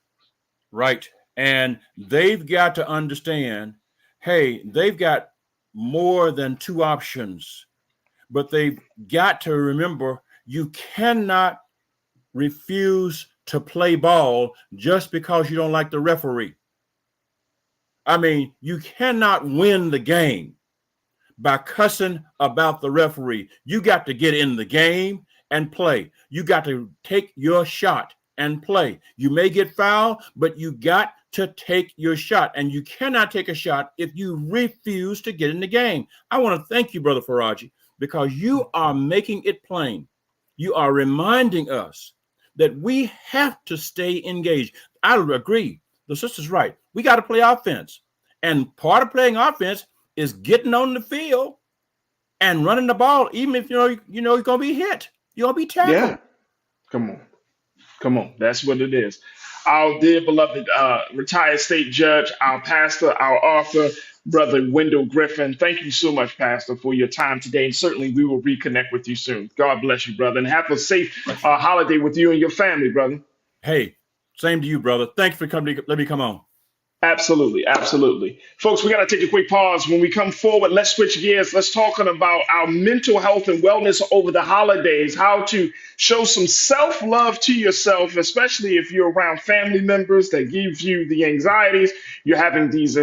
And they've got to understand, hey, they've got more than two options, but they've got to remember you cannot refuse to play ball just because you don't like the referee. I mean, you cannot win the game by cussing about the referee. You got to get in the game and play. You got to take your shot and play. You may get fouled, but you got to take your shot. And you cannot take a shot if you refuse to get in the game. I want to thank you, Brother Farajii, because you are making it plain. You are reminding us that we have to stay engaged. I agree. The sister's right. We got to play offense. And part of playing offense is getting on the field and running the ball, even if you're going to be hit. You're going to be tackled. Yeah. Come on. That's what it is. Our dear beloved retired state judge, our pastor, our author, Brother Wendell Griffin. Thank you so much, Pastor, for your time today. And certainly we will reconnect with you soon. God bless you, brother. And have a safe holiday with you and your family, brother. Hey, same to you, brother. Thanks for coming. Let me come on. Absolutely. Folks, we got to take a quick pause. When we come forward, let's switch gears. Let's talking about our mental health and wellness over the holidays, how to show some self-love to yourself, especially if you're around family members that gives you the anxieties. You're having these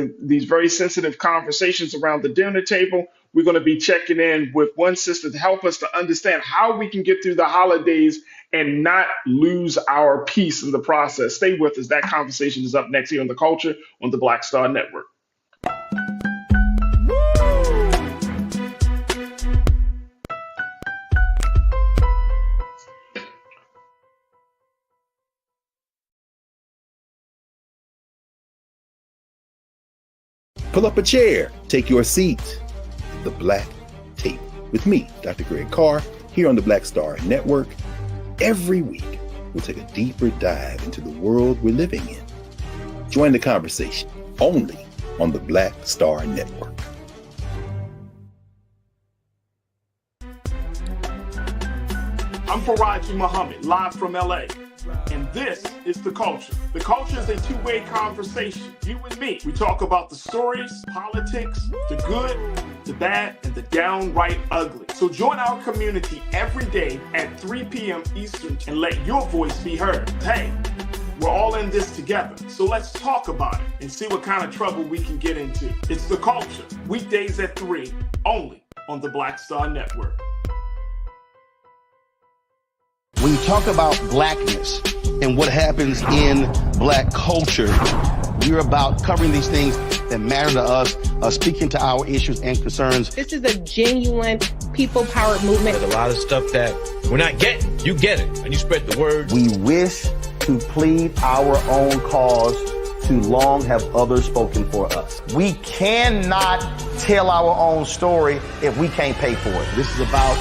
very sensitive conversations around the dinner table. we're going to be checking in with one sister to help us to understand how we can get through the holidays and not lose our peace in the process. Stay with us. That conversation is up next here on The Culture on the Black Star Network. Pull up a chair, take your seat. The Black Tape with me, Dr. Greg Carr, here on the Black Star Network. Every week, we'll take a deeper dive into the world we're living in. Join the conversation only on the Black Star Network. I'm Farajii Muhammad, live from LA. And this is The Culture. The Culture is a two-way conversation. You and me. We talk about the stories, politics, the good, the bad, and the downright ugly. So join our community every day at 3 p.m. Eastern and let your voice be heard. Hey, we're all in this together. So let's talk about it and see what kind of trouble we can get into. It's The Culture. Weekdays at 3, only on the Black Star Network. When you talk about blackness and what happens in black culture, we're about covering these things that matter to us, speaking to our issues and concerns. This is a genuine people-powered movement. There's a lot of stuff that we're not getting. You get it, and you spread the word. We wish to plead our own cause. Too long have others spoken for us. We cannot tell our own story if we can't pay for it. This is about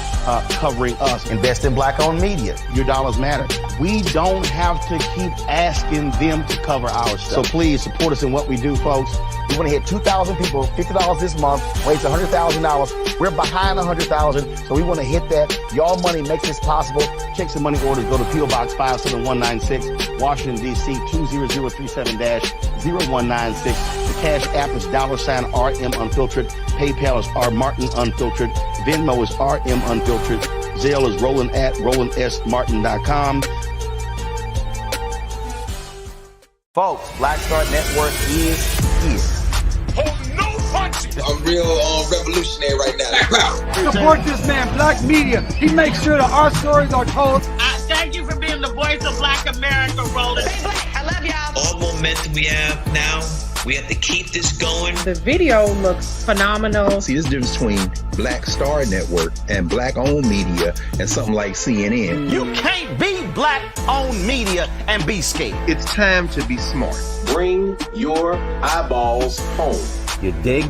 covering us. Invest in black-owned media. Your dollars matter. We don't have to keep asking them to cover our stuff. So please support us in what we do, folks. We want to hit 2,000 people, $50 this month, raise $100,000. We're behind 100,000, so we want to hit that. Y'all money makes this possible. Checks and money orders go to P.O. Box 57196, Washington, D.C. 20037-0196. The Cash App is $RM Unfiltered. PayPal is R Martin Unfiltered. Venmo is RM Unfiltered. Zelle is Roland at RolandSMartin.com. Folks, Black Star Network is here. Oh, no punches! I'm real revolutionary right now. Support this man, Black Media. He makes sure that our stories are told. Thank you for being the voice of Black America, Roland. Stay black. I love y'all. All momentum we have now, we have to keep this going. The video looks phenomenal. See, this difference between Black Star Network and black-owned media and something like CNN. You can't be black-owned media and be scared. It's time to be smart. Bring your eyeballs home. You dig?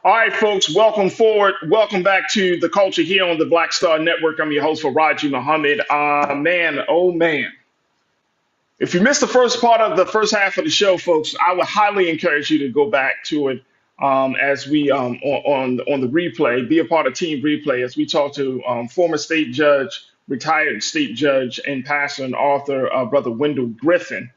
All right, folks, welcome forward. Welcome back to The Culture here on the Black Star Network. I'm your host, Farajii Muhammad. Man, oh man. If you missed the first part of the first half of the show, folks, I would highly encourage you to go back to it as we on the replay, be a part of Team Replay as we talk to former state judge, retired state judge, and pastor and author, Brother Wendell Griffin,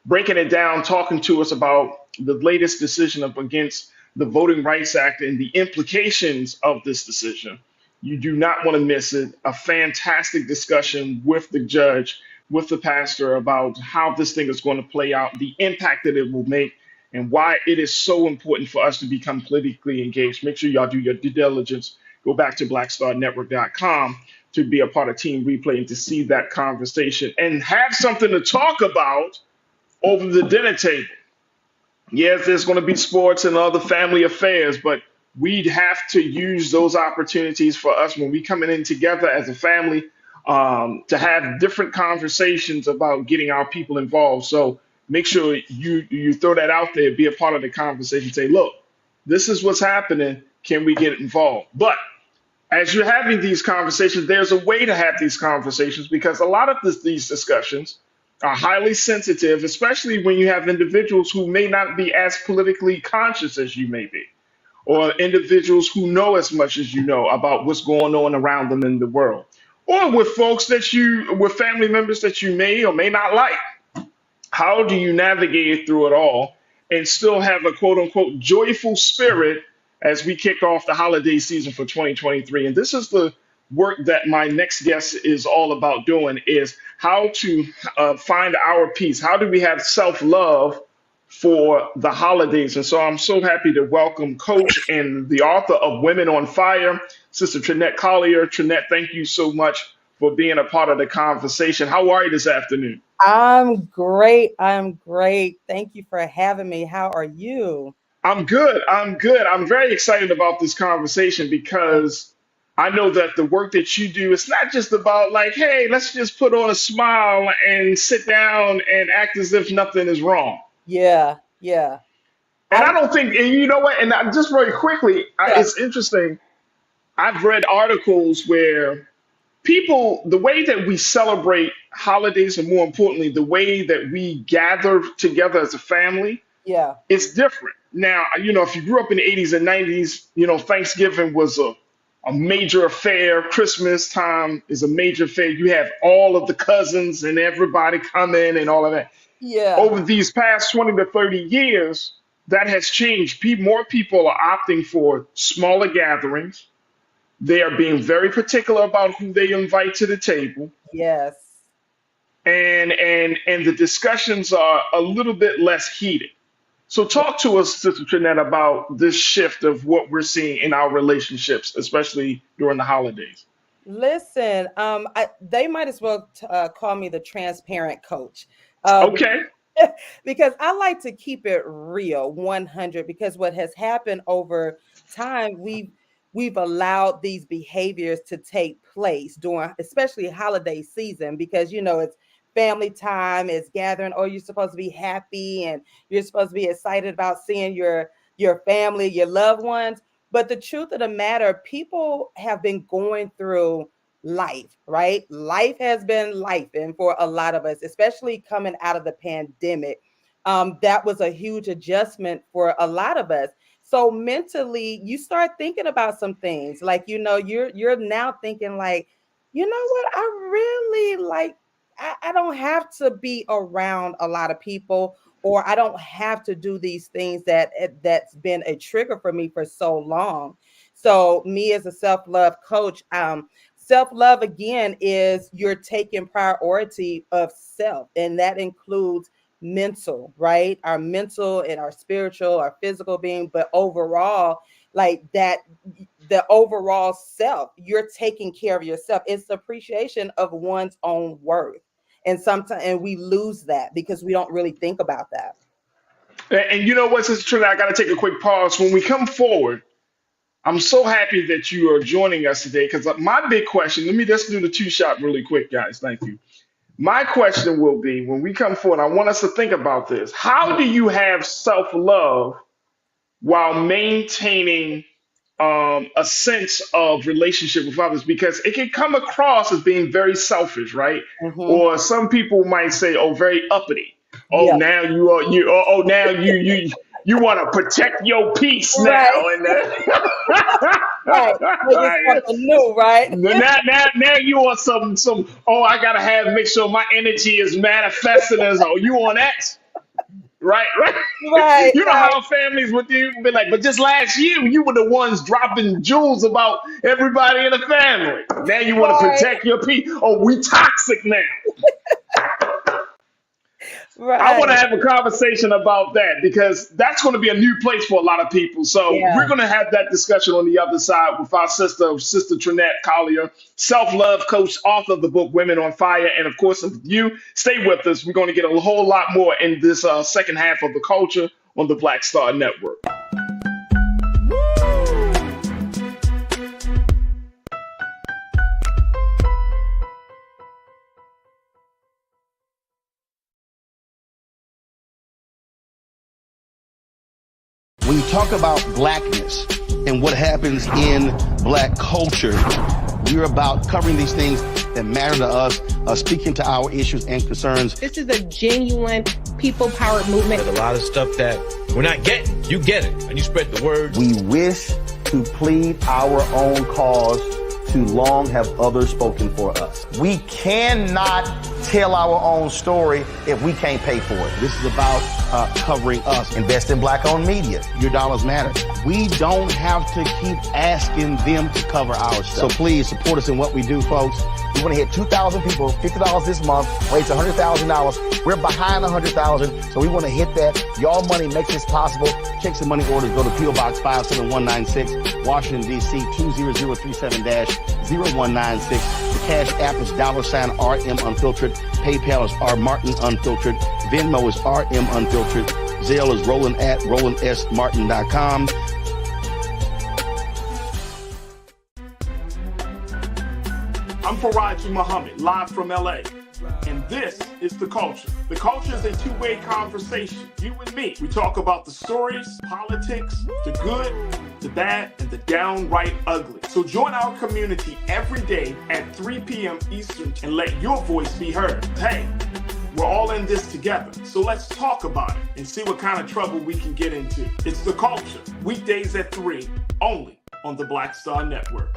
breaking it down, talking to us about the latest decision up against the Voting Rights Act and the implications of this decision. You do not want to miss it. A fantastic discussion with the judge, with the pastor about how this thing is going to play out, the impact that it will make, and why it is so important for us to become politically engaged. Make sure y'all do your due diligence. Go back to blackstarnetwork.com to be a part of Team Replay and to see that conversation and have something to talk about over the dinner table. Yes, there's going to be sports and other family affairs, but we'd have to use those opportunities for us when we coming in together as a family to have different conversations about getting our people involved. So make sure you throw that out there, be a part of the conversation, say, look, this is what's happening. Can we get involved? But as you're having these conversations, there's a way to have these conversations because a lot of these discussions are highly sensitive, especially when you have individuals who may not be as politically conscious as you may be, or individuals who know as much as you know about what's going on around them in the world, or with with family members that you may or may not like. How do you navigate through it all and still have a quote unquote joyful spirit as we kick off the holiday season for 2023? And this is the work that my next guest is all about doing, is how to find our peace. How do we have self-love for the holidays? And so I'm so happy to welcome Coach and the author of Women on Fire, Sister Trinette Collier. Trinette, thank you so much for being a part of the conversation. How are you this afternoon? I'm great. I'm great. Thank you for having me. How are you? I'm good. I'm good. I'm very excited about this conversation because I know that the work that you do, it's not just about like, hey, let's just put on a smile and sit down and act as if nothing is wrong. Yeah, yeah. And I don't think, and you know what, and just very quickly, it's interesting. I've read articles where people, the way that we celebrate holidays, and more importantly, the way that we gather together as a family, yeah, it's different. Now, if you grew up in the 80s and 90s, Thanksgiving was a major affair. Christmas time is a major affair. You have all of the cousins and everybody come in and all of that. Yeah. Over these past 20 to 30 years, that has changed. More people are opting for smaller gatherings. They are being very particular about who they invite to the table. Yes. And the discussions are a little bit less heated. So talk to us, Sister Trinette, about this shift of what we're seeing in our relationships, especially during the holidays. Listen, they might as well call me the transparent coach. Okay. Because I like to keep it real, 100, because what has happened over time, we've allowed these behaviors to take place during especially holiday season, because it's family time, it's gathering, or you're supposed to be happy and you're supposed to be excited about seeing your family, your loved ones. But the truth of the matter, people have been going through life, right? Life has been lifing for a lot of us, especially coming out of the pandemic. That was a huge adjustment for a lot of us. So mentally, you start thinking about some things like, you're now thinking like, you know what? I really like, I don't have to be around a lot of people, or I don't have to do these things that's been a trigger for me for so long. So me as a self-love coach, self-love again is you're taking priority of self, and that includes mental, right? Our mental and our spiritual, our physical being, but overall, like that, the overall self, you're taking care of yourself. It's the appreciation of one's own worth. And sometimes we lose that because we don't really think about that. And you know what, Sister Trinette, I got to take a quick pause. When we come forward, I'm so happy that you are joining us today because my big question, let me just do the two shot really quick, guys. Thank you. My question will be when we come forward, I want us to think about this. How do you have self-love while maintaining a sense of relationship with others? Because it can come across as being very selfish, right? Mm-hmm. Or some people might say, "Oh, very uppity." Oh, Yeah. now you are you. Oh, now you want to protect your peace now, Right. and Right. Like it's new, right? now you want some. Oh, I gotta make sure my energy is manifesting as. Oh, you on X? Right. Right. You know how families would be like, but just last year you were the ones dropping jewels about everybody in the family. Now you want to protect your peace. Oh, we toxic now. Right. I want to have a conversation about that because that's going to be a new place for a lot of people. So we're going to have that discussion on the other side with our Sister Trinette Collier, self-love coach, author of the book Women on Fire. And of course, if you stay with us, we're going to get a whole lot more in this second half of the culture on the Black Star Network. When you talk about blackness and what happens in Black culture. We're about covering these things that matter to us, speaking to our issues and concerns. This is a genuine people-powered movement. There's a lot of stuff that we're not getting. You get it, and you spread the word. We wish to plead our own cause. Too long have others spoken for us. We cannot tell our own story if we can't pay for it. This is about covering us. Invest in Black-owned media. Your dollars matter. We don't have to keep asking them to cover our stuff. So please support us in what we do, folks. We want to hit 2,000 people, $50 this month, raise $100,000. We're behind 100,000, so we want to hit that. Y'all money makes this possible. Check some money orders. Go to P.O. Box 57196, Washington, D.C. 20037-0196. The Cash App is $RM Unfiltered. PayPal is R Martin Unfiltered. Venmo is RM Unfiltered. Zelle is Roland at RolandSMartin.com. I'm Farajii Muhammad, live from LA. And this is The Culture. The Culture is a two-way conversation. You and me. We talk about the stories, politics, the good, the bad, and the downright ugly. So join our community every day at 3 p.m. Eastern and let your voice be heard. Hey, we're all in this together. So let's talk about it and see what kind of trouble we can get into. It's The Culture, weekdays at 3, only on the Black Star Network.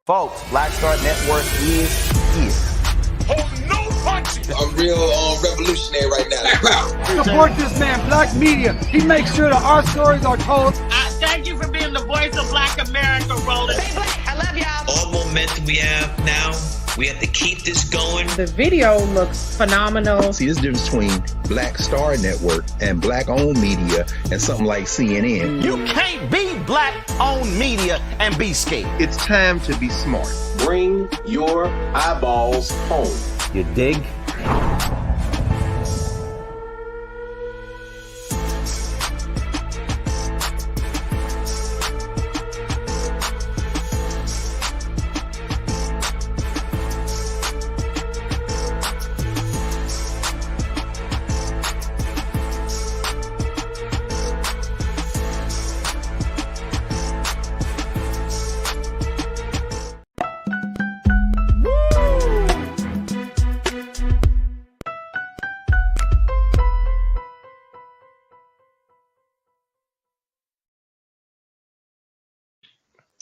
Folks, Black Star Network is here. Oh, no punching! I'm real revolutionary right now. Support this man, Black Media. He makes sure that our stories are told. Thank you for being the voice of Black America, Roland. Stay black. I love y'all. All momentum we have now, we have to keep this going. The video looks phenomenal. See, this difference between Black Star Network and Black-owned media and something like CNN. You can't be Black-owned media and be scared. It's time to be smart. Bring your eyeballs home. You dig?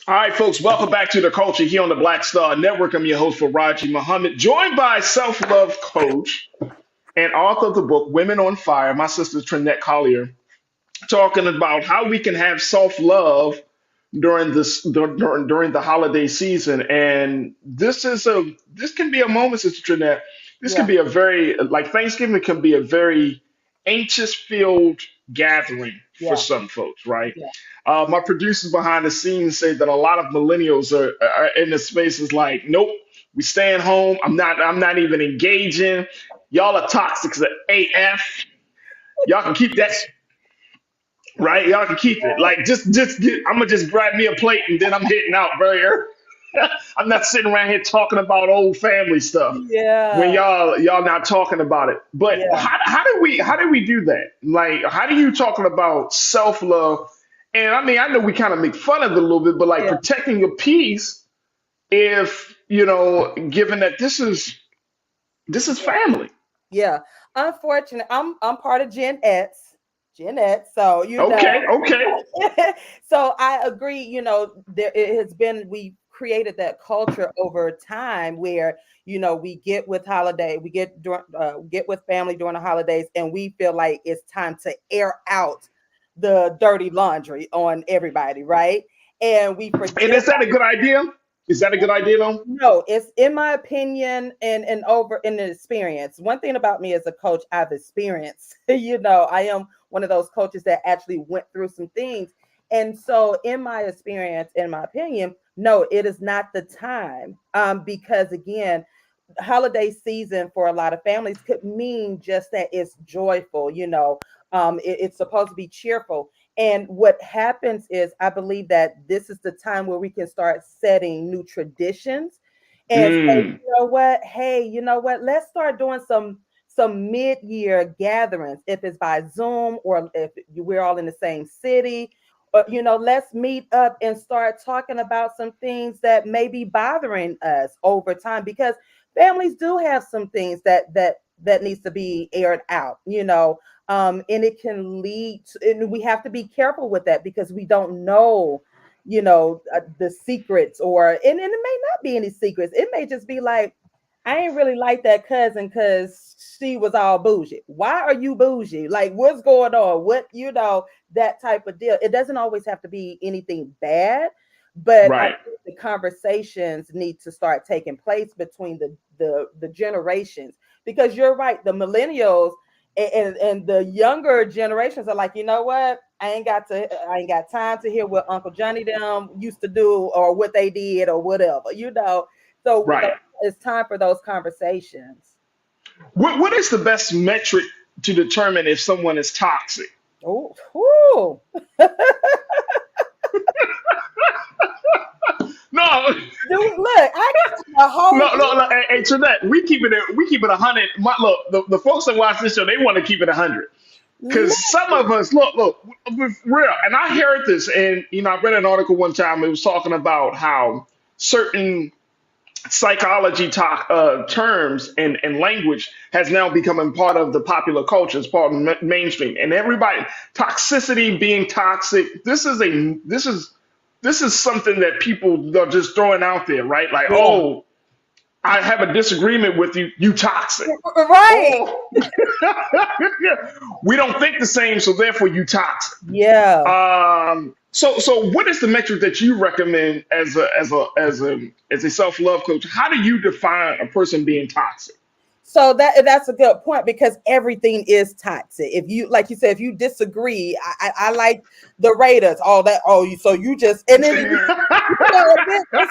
All right, folks, welcome back to The Culture here on the Black Star Network. I'm your host, Farajii Muhammad, joined by self-love coach and author of the book, Women on Fire, my sister, Trinette Collier, talking about how we can have self-love during the holiday season. And this can be a moment, Sister Trinette. This can be a very, like Thanksgiving can be a very anxious-filled gathering for some folks, right? Yeah. My producers behind the scenes say that a lot of millennials are in the spaces like, nope, we staying home. I'm not even engaging. Y'all are toxic as AF. Y'all can keep that, right? Y'all can keep it. Like, I'm gonna just grab me a plate and then I'm hitting out very early. I'm not sitting around here talking about old family stuff. Yeah. When y'all not talking about it. But how do we do that? Like, how do you talking about self-love? And I mean, I know we kind of make fun of it a little bit, but like protecting your peace, if given that this is family. Yeah. Unfortunately, I'm part of Gen X. So Okay. So I agree. It has been, we created that culture over time where we get with with family during the holidays, and we feel like it's time to air out the dirty laundry on everybody, right? And we forget. And is that a good idea? Is that a good idea, though? No, it's in my opinion and over in the experience. One thing about me as a coach, I've experienced. I am one of those coaches that actually went through some things. And so in my experience, in my opinion, no, it is not the time. Because again, holiday season for a lot of families could mean just that it's joyful, it's supposed to be cheerful. And what happens is, I believe that this is the time where we can start setting new traditions and say, hey, let's start doing some some mid-year gatherings, if it's by Zoom or if we're all in the same city. Let's meet up and start talking about some things that may be bothering us over time, because families do have some things that needs to be aired out, and it can lead to, and we have to be careful with that because we don't know, the secrets, and it may not be any secrets. It may just be like, I ain't really like that cousin because she was all bougie. Why are you bougie? Like, what's going on? That type of deal. It doesn't always have to be anything bad, but I Right. think the conversations need to start taking place between the generations, because you're right. The millennials and the younger generations are like, you know what? I ain't got time to hear what Uncle Johnny them used to do or what they did or whatever, So Right. it's time for those conversations. What is the best metric to determine if someone is toxic? Oh, No, look, I got a whole. no. Hey, Trinette, we keep it 100. Look, the folks that watch this show, they want to keep it 100. Because some of us, look, real, and I heard this, and I read an article one time. It was talking about how certain psychology terms and language has now become a part of the popular culture. It's part of mainstream, and everybody, toxicity, being toxic. This is something that people are just throwing out there, right? Like, Yeah. oh, I have a disagreement with you. You toxic. Right. Oh. We don't think the same, so therefore you toxic. Yeah. So what is the metric that you recommend as a self-love coach? How do you define a person being toxic? So that's a good point, because everything is toxic. If you, like you said, if you disagree, I like the Raiders, all that. So you just, and then it's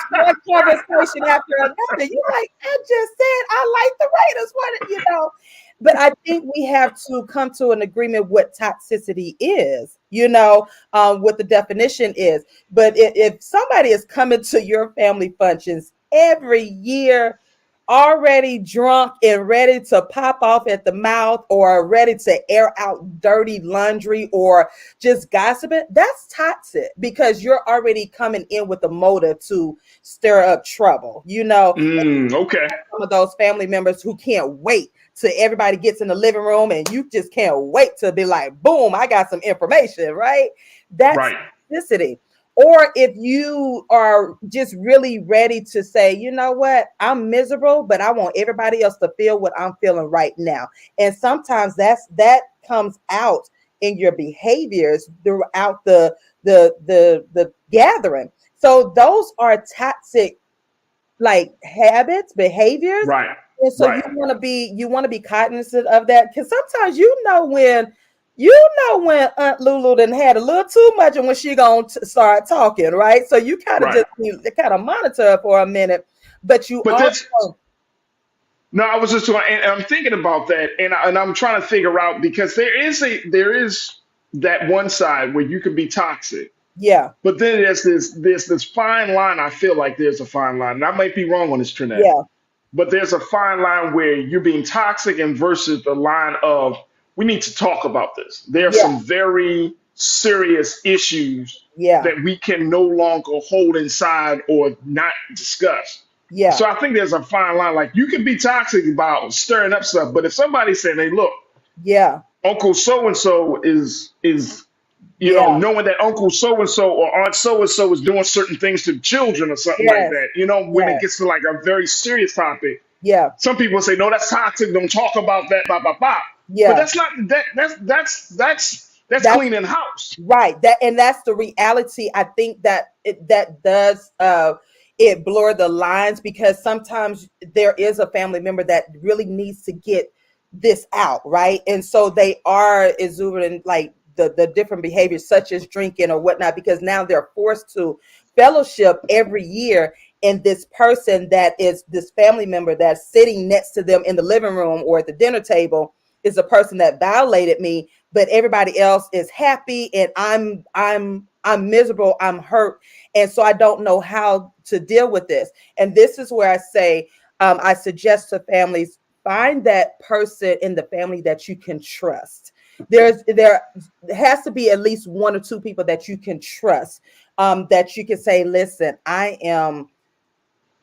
one conversation after another. You like, I just said I like the Raiders. What? But I think we have to come to an agreement what toxicity is. What the definition is. But if somebody is coming to your family functions every year, already drunk and ready to pop off at the mouth, or ready to air out dirty laundry, or just gossiping, that's toxic, because you're already coming in with a motive to stir up trouble. Okay. Some of those family members who can't wait till everybody gets in the living room, and you just can't wait to be like, boom, I got some information, right? That's right. Toxicity. Or if you are just really ready to say, you know what, I'm miserable, but I want everybody else to feel what I'm feeling right now. And sometimes that comes out in your behaviors throughout the gathering. So those are toxic, like, habits, behaviors. Right. And so right. you want to be cognizant of that, because sometimes when Aunt Lulu done had a little too much, and when she gonna start talking, right? So you kind of just kind of monitor her for a minute, but no, I was just and I'm thinking about that, and I'm trying to figure out, because there is that one side where you can be toxic, yeah, but then there's this fine line. I feel like there's a fine line, and I might be wrong on this, Trinette. Yeah. But there's a fine line where you're being toxic and versus the line of, we need to talk about this. There are some very serious issues that we can no longer hold inside or not discuss. Yeah. So I think there's a fine line. Like, you can be toxic about stirring up stuff, but if somebody's saying, hey, look, Uncle so-and-so is knowing that Uncle so-and-so or Aunt so-and-so is doing certain things to children or something like that, when it gets to like a very serious topic, some people say, no, that's toxic. Don't talk about that, blah, blah, blah. Yeah. But that's not, that's cleaning house. Right. And that's the reality. I think that that does it blur the lines, because sometimes there is a family member that really needs to get this out, right? And so they are exuberant, like the different behaviors such as drinking or whatnot, because now they're forced to fellowship every year. And this person that is this family member that's sitting next to them in the living room or at the dinner table is a person that violated me, but everybody else is happy, and I'm miserable, I'm hurt, and so I don't know how to deal with this. And this is where I say, I suggest to families, find that person in the family that you can trust. There has to be at least one or two people that you can trust, that you can say, listen,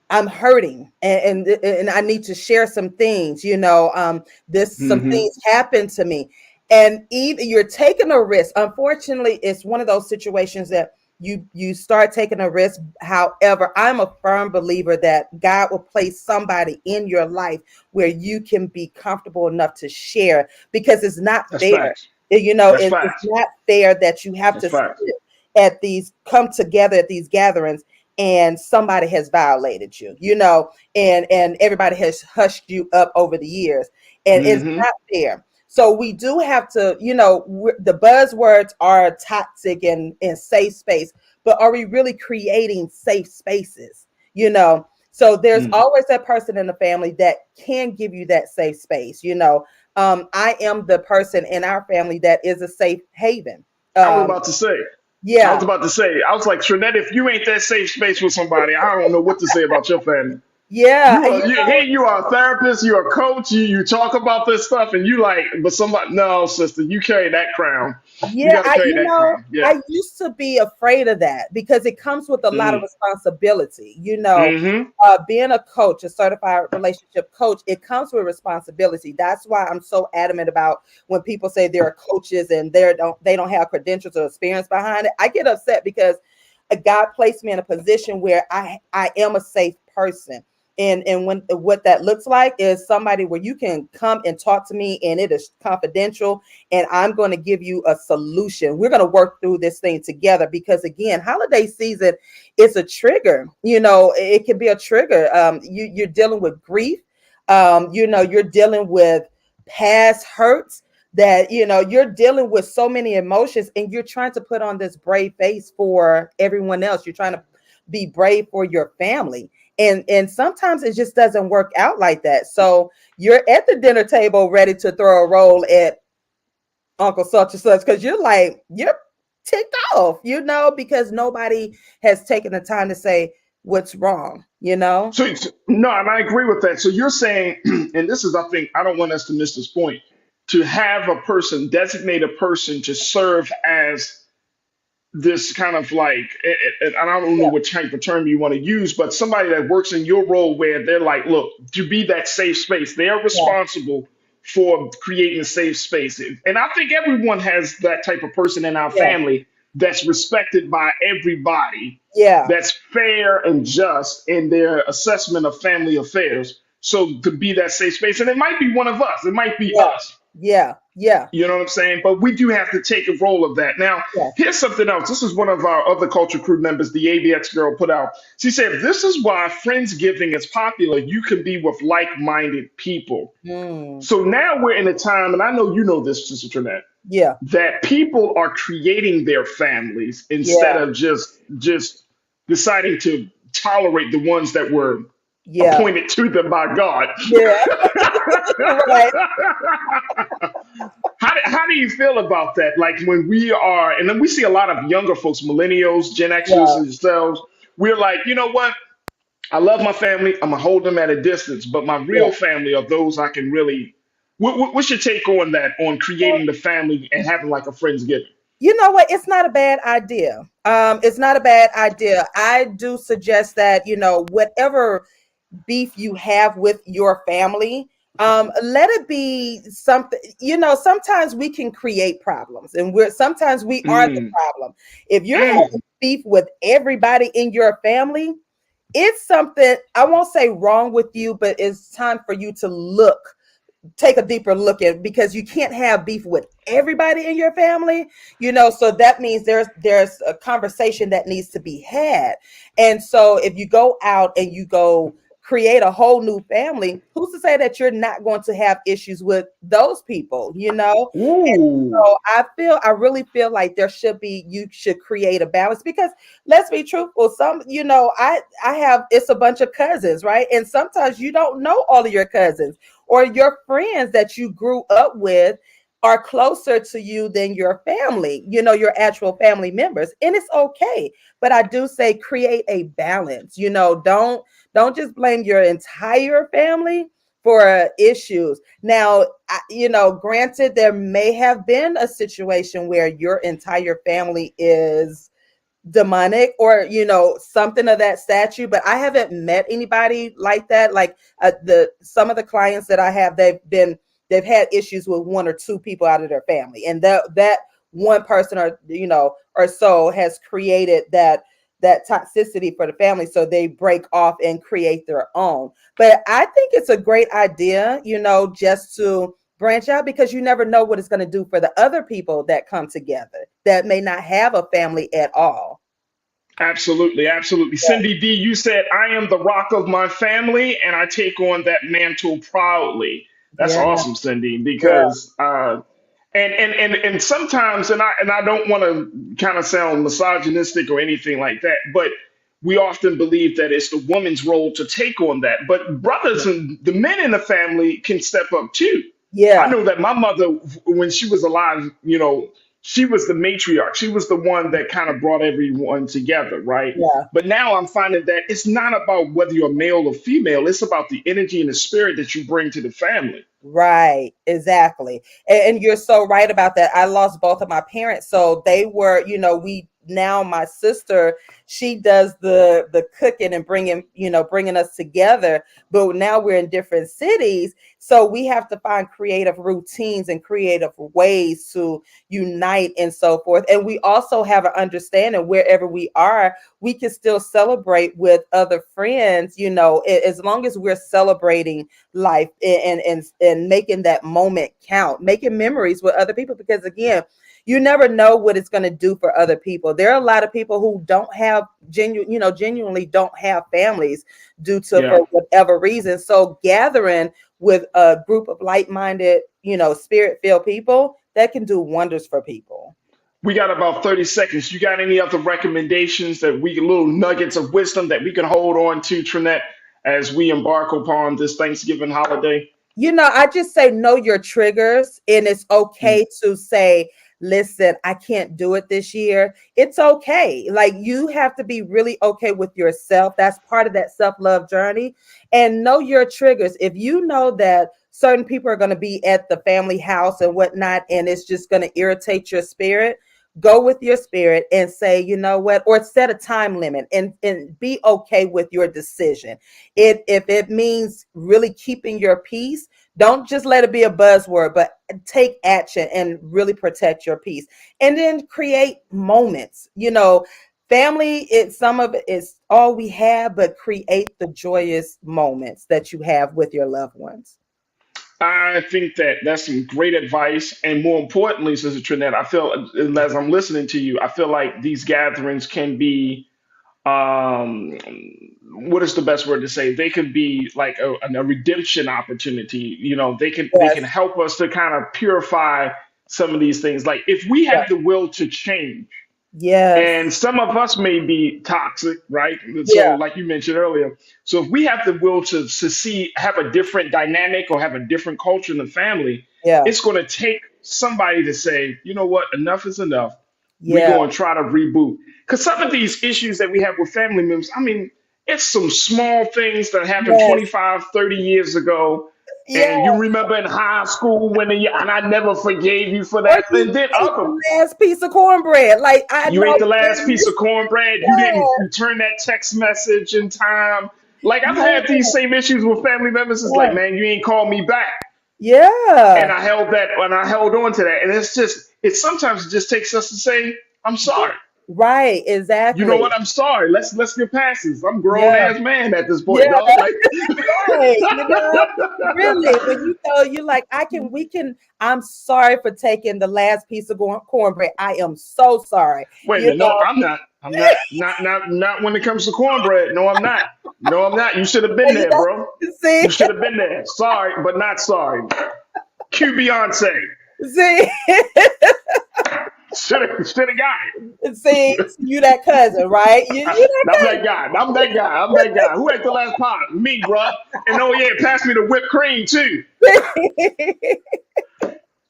I'm hurting, and I need to share some things, some Mm-hmm. things happened to me. And even you're taking a risk. Unfortunately, it's one of those situations that you start taking a risk. However, I'm a firm believer that God will place somebody in your life where you can be comfortable enough to share, because it's not That's fair. facts. That's It's facts. not fair that you have That's to sit facts. at these, come together at these gatherings, and somebody has violated you, and everybody has hushed you up over the years, and it's Mm-hmm. not fair. So we do have to, the buzzwords are toxic and safe space, but are we really creating safe spaces? So there's Mm. always that person in the family that can give you that safe space. I am the person in our family that is a safe haven. I was Um, about to say. I was yeah, about to say. I was like, Trinette, if you ain't that safe space with somebody, I don't know what to say about your family. yeah, You and are you are a therapist, you're a coach, you talk about this stuff, and you like, but somebody, no, sister, you carry that crown. You yeah, got to carry that crown. Yeah. I used to be afraid of that because it comes with a lot of Mm. responsibility. Mm-hmm. Being a coach, a certified relationship coach, it comes with responsibility. That's why I'm so adamant about when people say they're coaches and they don't have credentials or experience behind it. I get upset because God placed me in a position where I am a safe person. And when what that looks like is somebody where you can come and talk to me and it is confidential, and I'm going to give you a solution. We're going to work through this thing together, because again, holiday season is a trigger. It can be a trigger. You're dealing with grief. You're dealing with past hurts, that you're dealing with so many emotions, and you're trying to put on this brave face for everyone else. You're trying to be brave for your family, and sometimes it just doesn't work out like that. So you're at the dinner table ready to throw a roll at Uncle such and such, because you're ticked off, because nobody has taken the time to say what's wrong. So no, and I agree with that. So you're saying, and this is, I think, I don't want us to miss this point, to have a person, designate a person to serve as this kind of like, and I don't know Yeah, what type of term you want to use, but somebody that works in your role where they're like, look, to be that safe space, they're yeah, responsible for creating a safe space. And I think everyone has that type of person in our yeah, family that's respected by everybody, yeah, that's fair and just in their assessment of family affairs. So to be that safe space, and it might be one of us, it might be yeah, us. yeah, yeah, You know what I'm saying? But we do have to take a role of that. Now, yeah. here's something else. This is one of our other culture crew members, the AVX girl, put out. She said, this is why Friendsgiving is popular. You can be with like minded people. Mm, So now we're in a time, and I know you know this, Sister Trinette, yeah, that people are creating their families instead yeah, of just deciding to tolerate the ones that were yeah, appointed to them by God. yeah. Right. How do you feel about that? Like when we are, and then we see a lot of younger folks, millennials, Gen Xers, Yeah, and themselves. We're like, you know what? I love my family. I'm gonna hold them at a distance, but my yeah. real family are those I can really. What's your take on that? On creating the family and having like a friendsgiving? You know what? It's not a bad idea. It's not a bad idea. I do suggest that, whatever beef you have with your family, let it be something. Sometimes we can create problems, and sometimes we are the Mm, problem. If you're mm, having beef with everybody in your family, it's something, I won't say wrong with you, but it's time for you to take a deeper look at, because you can't have beef with everybody in your family. So that means there's a conversation that needs to be had. And so if you go out and you go create a whole new family, who's to say that you're not going to have issues with those people? And ooh, so I really feel like you should create a balance, because let's be truthful, I have, it's a bunch of cousins, right? And sometimes you don't know all of your cousins, or your friends that you grew up with are closer to you than your family, your actual family members. And it's okay. But I do say create a balance. Don't just blame your entire family for issues. Now, granted, there may have been a situation where your entire family is demonic or something of that statute, but I haven't met anybody like that. Like some of the clients that I have, they've had issues with one or two people out of their family, and that one person or so has created that toxicity for the family, so they break off and create their own. But I think it's a great idea, just to branch out, because you never know what it's going to do for the other people that come together that may not have a family at all. Absolutely, absolutely. Yeah. Cindy D, you said, I am the rock of my family and I take on that mantle proudly. That's Yeah. awesome, Cindy, because and sometimes, and I don't want to kind of sound misogynistic or anything like that, but we often believe that it's the woman's role to take on that. But brothers and the men in the family can step up too. Yeah. I know that my mother, when she was alive, she was the matriarch. She was the one that kind of brought everyone together, right? Yeah. But now I'm finding that it's not about whether you're male or female. It's about the energy and the spirit that you bring to the family. Right, exactly. And you're so right about that. I lost both of my parents, so they were, now my sister, she does the cooking and bringing us together, but now we're in different cities, so we have to find creative routines and creative ways to unite and so forth. And we also have an understanding wherever we are, we can still celebrate with other friends, as long as we're celebrating life and making that moment count, making memories with other people, because again, you never know what it's going to do for other people. There are a lot of people who don't have genuinely don't have families due to for whatever reason. So gathering with a group of like-minded, spirit-filled people, that can do wonders for people. We got about 30 seconds. You got any other recommendations little nuggets of wisdom that we can hold on to, Trinette, as we embark upon this Thanksgiving holiday? I just say know your triggers, and it's okay to say, listen, I can't do it this year. It's okay. Like, you have to be really okay with yourself. That's part of that self-love journey. And know your triggers. If you know that certain people are going to be at the family house and whatnot, and it's just going to irritate your spirit, go with your spirit and say, you know what, or set a time limit and be okay with your decision. If it means really keeping your peace, don't just let it be a buzzword, but take action and really protect your peace. And then create moments. Family, some of it is all we have, but create the joyous moments that you have with your loved ones. I think that's some great advice. And more importantly, Sister Trinette, I feel, as I'm listening to you, I feel like these gatherings can be, what is the best word to say? They could be like a redemption opportunity. They can help us to kind of purify some of these things. Like, if we have the will to change, and some of us may be toxic, right? So, like you mentioned earlier, so if we have the will to have a different dynamic or have a different culture in the family, it's going to take somebody to say, you know what, enough is enough. We're going to try to reboot. Because some of these issues that we have with family members, I mean, it's some small things that happened 25, 30 years ago. And you remember in high school and I never forgave you for that. And then the last piece of cornbread, you ate the last piece of cornbread. You didn't return that text message in time. Like, I've had these same issues with family members. It's like, man, you ain't called me back. And I held on to that. And it sometimes just takes us to say, I'm sorry. Right, exactly. You know what? I'm sorry. Let's get past this. I'm a grown ass man at this point, dog. Right. Really, when you're like, I'm sorry for taking the last piece of cornbread. I am so sorry. Wait a minute, no, I'm not. Not when it comes to cornbread. No, I'm not. No, I'm not. You should have been there, bro. See? You should have been there. Sorry, but not sorry. Cue Beyonce. See? Should have got it. See, you that cousin, right? I'm that guy. Who ate the last pot? Me, bro. And pass me the whipped cream too.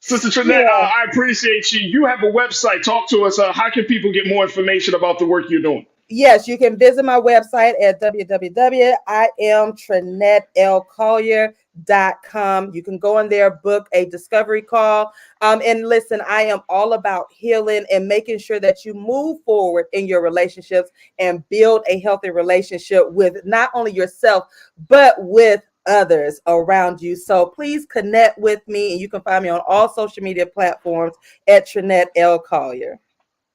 Sister Trinette, I appreciate you. You have a website. Talk to us. How can people get more information about the work you're doing? Yes, you can visit my website at www.IamTrinetteLcollier.com. com. You can go in there, book a discovery call. And listen, I am all about healing and making sure that you move forward in your relationships and build a healthy relationship with not only yourself, but with others around you. So please connect with me, and you can find me on all social media platforms at Trinette L. Collier.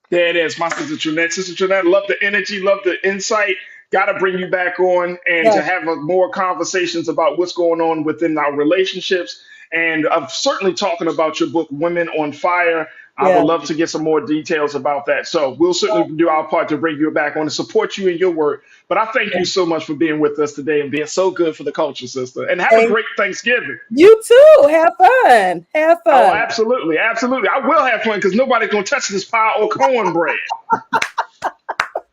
There it is, my sister Trinette. Sister Trinette, love the energy, love the insight. Got to bring you back on and to Yes. have more conversations about what's going on within our relationships. And I'm certainly talking about your book, Women on Fire. I would Yeah. love to get some more details about that. So we'll certainly do our part to bring you back on and support you in your work. But I thank you so much for being with us today and being so good for the culture, sister. And have a great Thanksgiving. You too. Have fun. Have Oh, fun. absolutely. Absolutely. I will have fun because nobody's going to touch this pie or cornbread.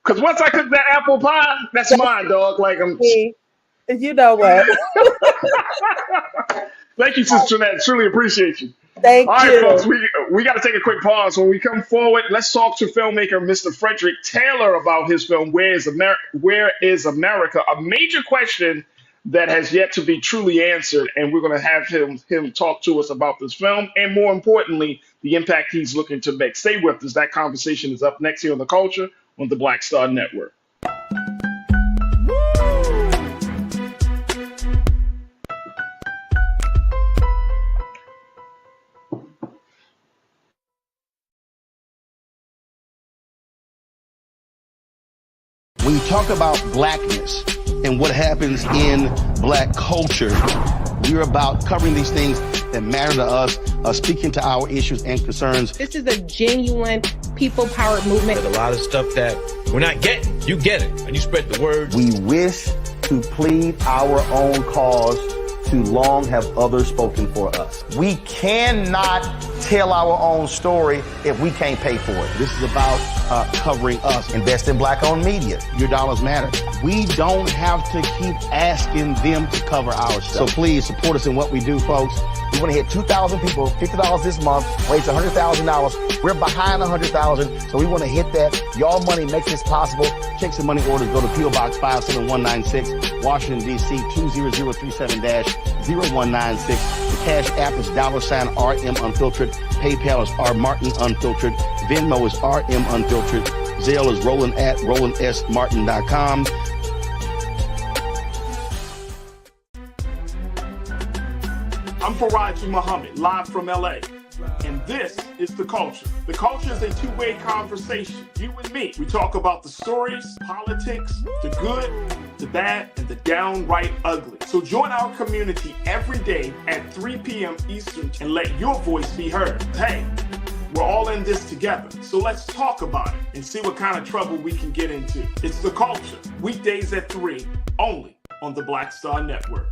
Because once I cook that apple pie, that's mine, dog. Like I'm. You know what? Thank you, Sister Jeanette. Truly appreciate you. Thank All right, you. folks, we got to take a quick pause. When we come forward, let's talk to filmmaker Mr. Frederick Taylor about his film, Where is America? A major question that has yet to be truly answered. And we're going to have him talk to us about this film and, more importantly, the impact he's looking to make. Stay with us. That conversation is up next here on The Culture on the Black Star Network. When you talk about blackness and what happens in black culture, we're about covering these things that matter to us, speaking to our issues and concerns. This is a genuine people-powered movement. There's a lot of stuff that we're not getting. You get it, and you spread the word. We wish to plead our own cause. Too long have others spoken for us. We cannot tell our own story if we can't pay for it. This is about covering us. Invest in black-owned media. Your dollars matter. We don't have to keep asking them to cover our stuff. So please support us in what we do, folks. We want to hit 2,000 people, $50 this month, raise $100,000. We're behind 100,000, so we want to hit that. Y'all money makes this possible. Checks and money orders go to P.O. Box 57196, Washington, D.C. 20037-0196. The Cash App is $RM Unfiltered. PayPal is R Martin Unfiltered. Venmo is RM Unfiltered. Zelle is Roland at RolandSMartin.com. I'm Farajii Muhammad, live from LA. And this is The Culture. The Culture is a two-way conversation. You and me. We talk about the stories, politics, the good, the bad, and the downright ugly. So join our community every day at 3 p.m. Eastern and let your voice be heard. Hey, we're all in this together. So let's talk about it and see what kind of trouble we can get into. It's The Culture. Weekdays at 3, only on the Black Star Network.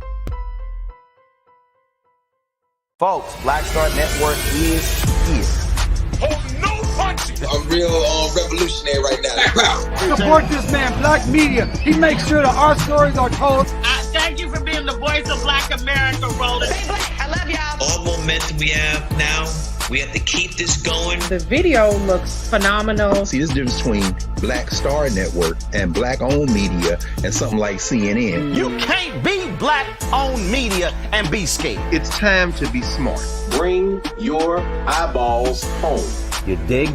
Folks, Black Star Network is here. Oh, no punches! I'm real revolutionary right now. Support this man, Black Media. He makes sure that our stories are told. Thank you for being the voice of Black America, Roland. Stay black. I love y'all. All momentum we have now, we have to keep this going. The video looks phenomenal. See, this difference between Black Star Network and black-owned media and something like CNN. You can't be black-owned media and be scared. It's time to be smart. Bring your eyeballs home. You dig?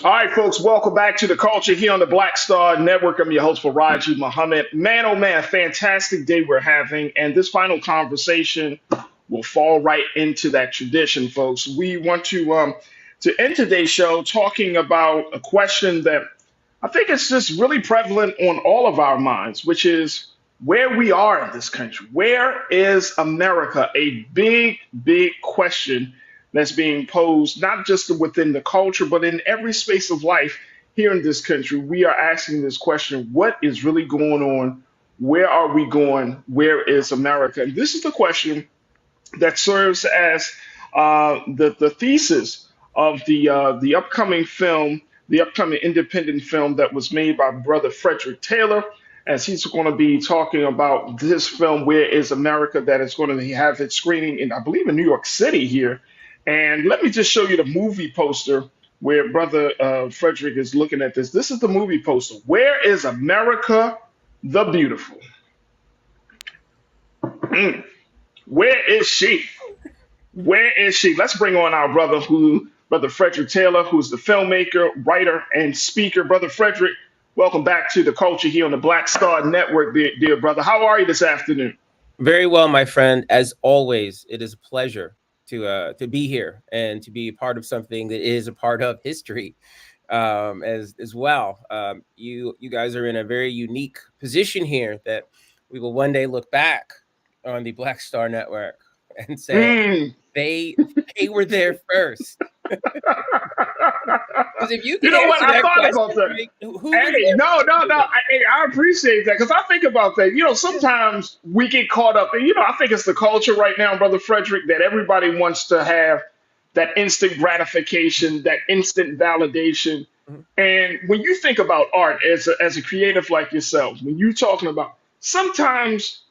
All right, folks, welcome back to The Culture here on the Black Star Network. I'm your host, Farajii Muhammad. Man, oh man, fantastic day we're having. And this final conversation will fall right into that tradition, folks. We want to end today's show talking about a question that I think is just really prevalent on all of our minds, which is where we are in this country. Where is America? A big, big question that's being posed, not just within the culture, but in every space of life here in this country. We are asking this question: what is really going on? Where are we going? Where is America? And this is the question that serves as the thesis of the upcoming film, the upcoming independent film that was made by Brother Frederick Taylor, as he's going to be talking about this film, Where is America, that is going to have its screening in, I believe, in New York City here. And let me just show you the movie poster where Brother Frederick is looking at this. This is the movie poster. Where is America the Beautiful? Mm. Where is she? Where is she? Let's bring on our Brother Frederick Taylor, who's the filmmaker, writer, and speaker. Brother Frederick, welcome back to the culture here on the Black Star Network, dear brother. How are you this afternoon? Very well, my friend. As always, it is a pleasure to be here and to be a part of something that is a part of history as well. You guys are in a very unique position here that we will one day look back on the Black Star Network and say they were there first. Because if you know what, I thought question, about that. Like, Hey, no, I appreciate that, because I think about that. Sometimes we get caught up, and I think it's the culture right now, Brother Frederick, that everybody wants to have that instant gratification, that instant validation. And when you think about art as a creative like yourself, when you're talking about, sometimes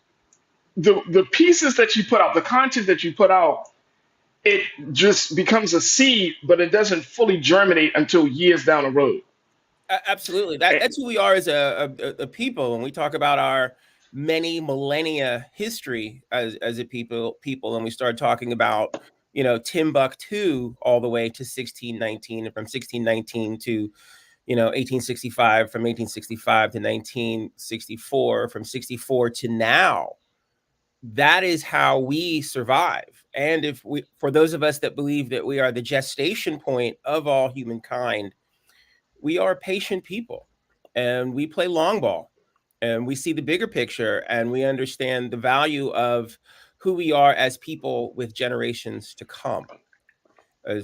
the pieces that you put out, the content that you put out, it just becomes a seed, but it doesn't fully germinate until years down the road. Absolutely. That's who we are as a people. When we talk about our many millennia history as a people, and we start talking about, Timbuktu all the way to 1619, and from 1619 to 1865, from 1865 to 1964, from 64 to now. That is how we survive. And for those of us that believe that we are the gestation point of all humankind, we are patient people, and we play long ball, and we see the bigger picture, and we understand the value of who we are as people with generations to come.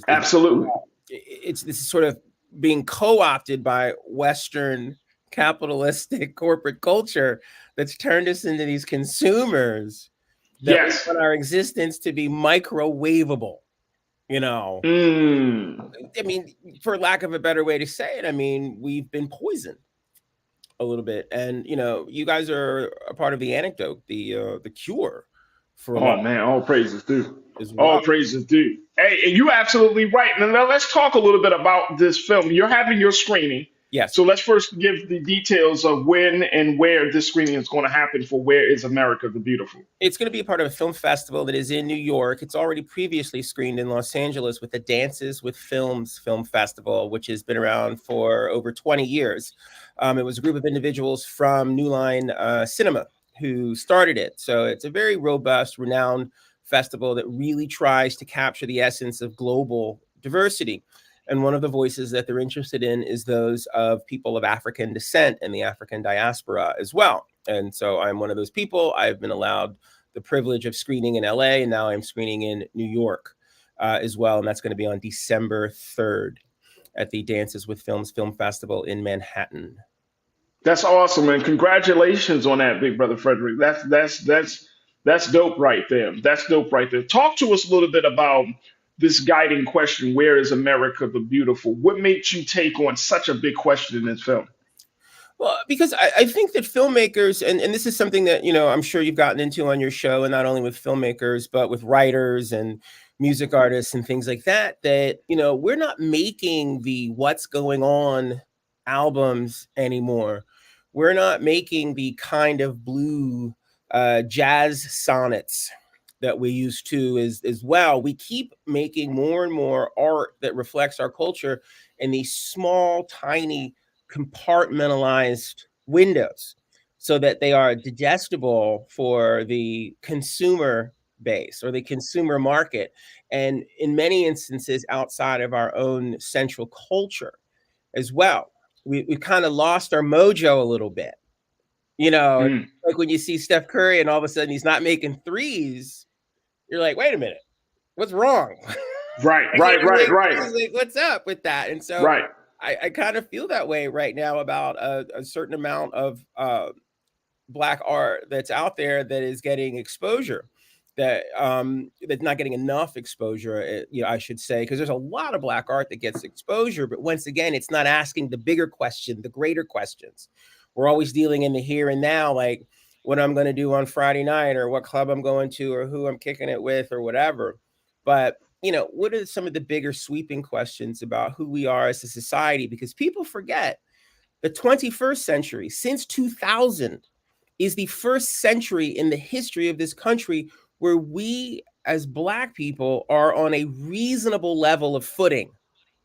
Absolutely. It's this sort of being co-opted by Western capitalistic corporate culture that's turned us into these consumers that Yes. want our existence to be microwavable. I mean, for lack of a better way to say it, I mean, we've been poisoned a little bit. And, you guys are a part of the anecdote, the cure for a lot. Man, all praises due. Well. All praises due. Hey, and you're absolutely right. Now let's talk a little bit about this film. You're having your screening. Yes. So let's first give the details of when and where this screening is going to happen for Where is America the Beautiful. It's going to be a part of a film festival that is in New York. It's already previously screened in Los Angeles with the Dances with Films Film Festival, which has been around for over 20 years. It was a group of individuals from New Line Cinema who started it. So it's a very robust, renowned festival that really tries to capture the essence of global diversity. And one of the voices that they're interested in is those of people of African descent and the African diaspora as well. And so I'm one of those people. I've been allowed the privilege of screening in LA, and now I'm screening in New York as well. And that's going to be on December 3rd at the Dances with Films Film Festival in Manhattan. That's awesome, and congratulations on that, big brother Frederick. That's dope right there. That's dope right there. Talk to us a little bit about this guiding question: where is America the Beautiful? What made you take on such a big question in this film? Well, because I think that filmmakers, and this is something that, I'm sure you've gotten into on your show, and not only with filmmakers, but with writers and music artists and things like that, we're not making the What's Going On albums anymore. We're not making the kind of blue jazz sonnets that we used to as well. We keep making more and more art that reflects our culture in these small, tiny, compartmentalized windows so that they are digestible for the consumer base or the consumer market. And in many instances outside of our own central culture as well. We've kind of lost our mojo a little bit. Like when you see Steph Curry and all of a sudden he's not making threes, you're like, wait a minute, what's wrong? Right. Like, what's up with that? And so Right. I kind of feel that way right now about a certain amount of Black art that's out there that is getting exposure, that's not getting enough exposure, I should say, because there's a lot of Black art that gets exposure, but once again, it's not asking the bigger question, the greater questions. We're always dealing in the here and now, like what I'm going to do on Friday night, or what club I'm going to, or who I'm kicking it with, or whatever. But what are some of the bigger sweeping questions about who we are as a society? Because people forget the 21st century, since 2000, is the first century in the history of this country where we as Black people are on a reasonable level of footing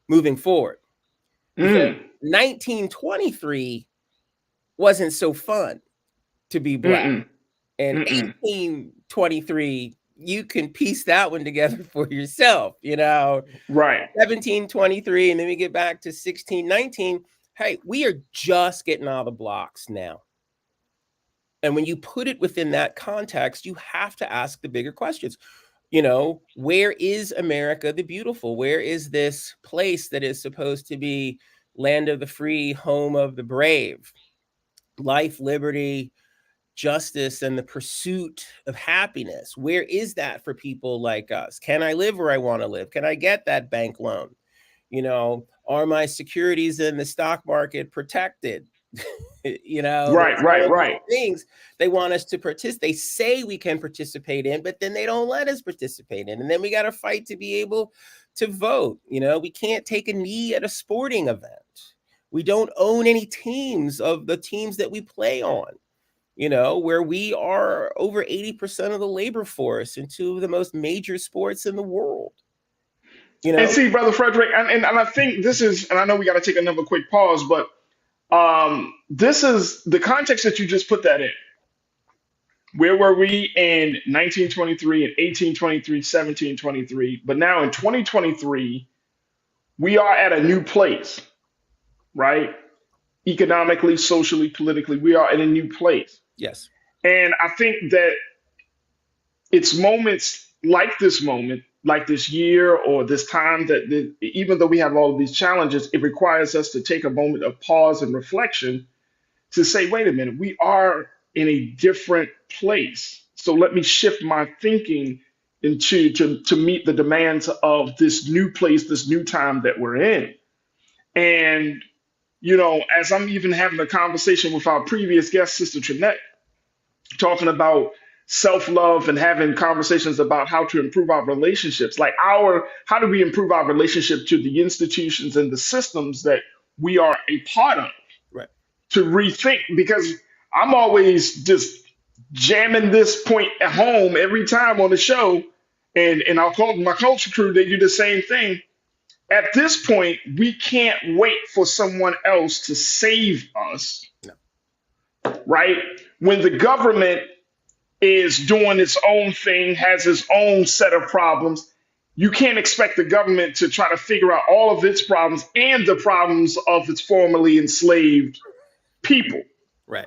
moving forward. Because 1923 wasn't so fun to be Black. And 1823, you can piece that one together for yourself, Right. 1723, and then we get back to 1619. Hey, we are just getting out of the blocks now. And when you put it within that context, you have to ask the bigger questions. Where is America the Beautiful? Where is this place that is supposed to be land of the free, home of the brave? Life, liberty, justice, and the pursuit of happiness. Where is that for people like us? Can I live where I want to live? Can I get that bank loan? Are my securities in the stock market protected? Right. Things they want us to participate. They say we can participate in, but then they don't let us participate in. And then we got to fight to be able to vote. We can't take a knee at a sporting event. We don't own any teams of the teams that we play on, where we are over 80% of the labor force in two of the most major sports in the world. And see, Brother Frederick, and I think this is, and I know we got to take another quick pause, but this is the context that you just put that in. Where were we in 1923 and 1823, 1723? But now in 2023, we are at a new place, right? Economically, socially, politically, we are in a new place. Yes. And I think that it's moments like this moment, like this year or this time, that even though we have all of these challenges, it requires us to take a moment of pause and reflection to say, wait a minute, we are in a different place. So let me shift my thinking into to meet the demands of this new place, this new time that we're in. And, as I'm even having a conversation with our previous guest, Sister Trinette, talking about self-love and having conversations about how to improve our relationships, like how do we improve our relationship to the institutions and the systems that we are a part of, right? To rethink, because I'm always just jamming this point at home every time on the show, and I'll call my culture crew, they do the same thing. At this point, we can't wait for someone else to save us, right? When the government is doing its own thing, has its own set of problems, you can't expect the government to try to figure out all of its problems and the problems of its formerly enslaved people. Right.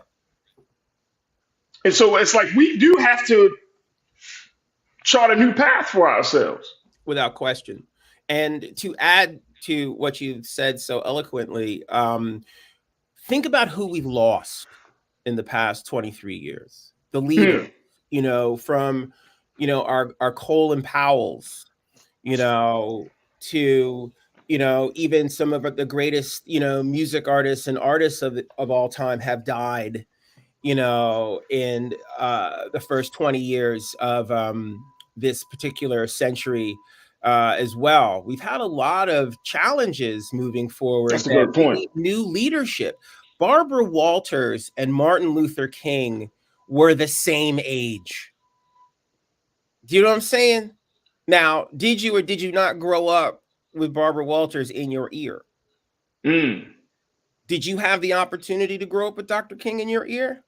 And so it's like we do have to chart a new path for ourselves. Without question. And to add to what you said so eloquently, think about who we've lost in the past 23 years. The leader, from, our Colin Powells, to, even some of the greatest, music artists and artists of all time have died, in the first 20 years of this particular century as well. We've had a lot of challenges moving forward. That's a good point. New leadership. Barbara Walters and Martin Luther King were the same age. Do you know what I'm saying? Now, did you or did you not grow up with Barbara Walters in your ear? Did you have the opportunity to grow up with Dr. King in your ear?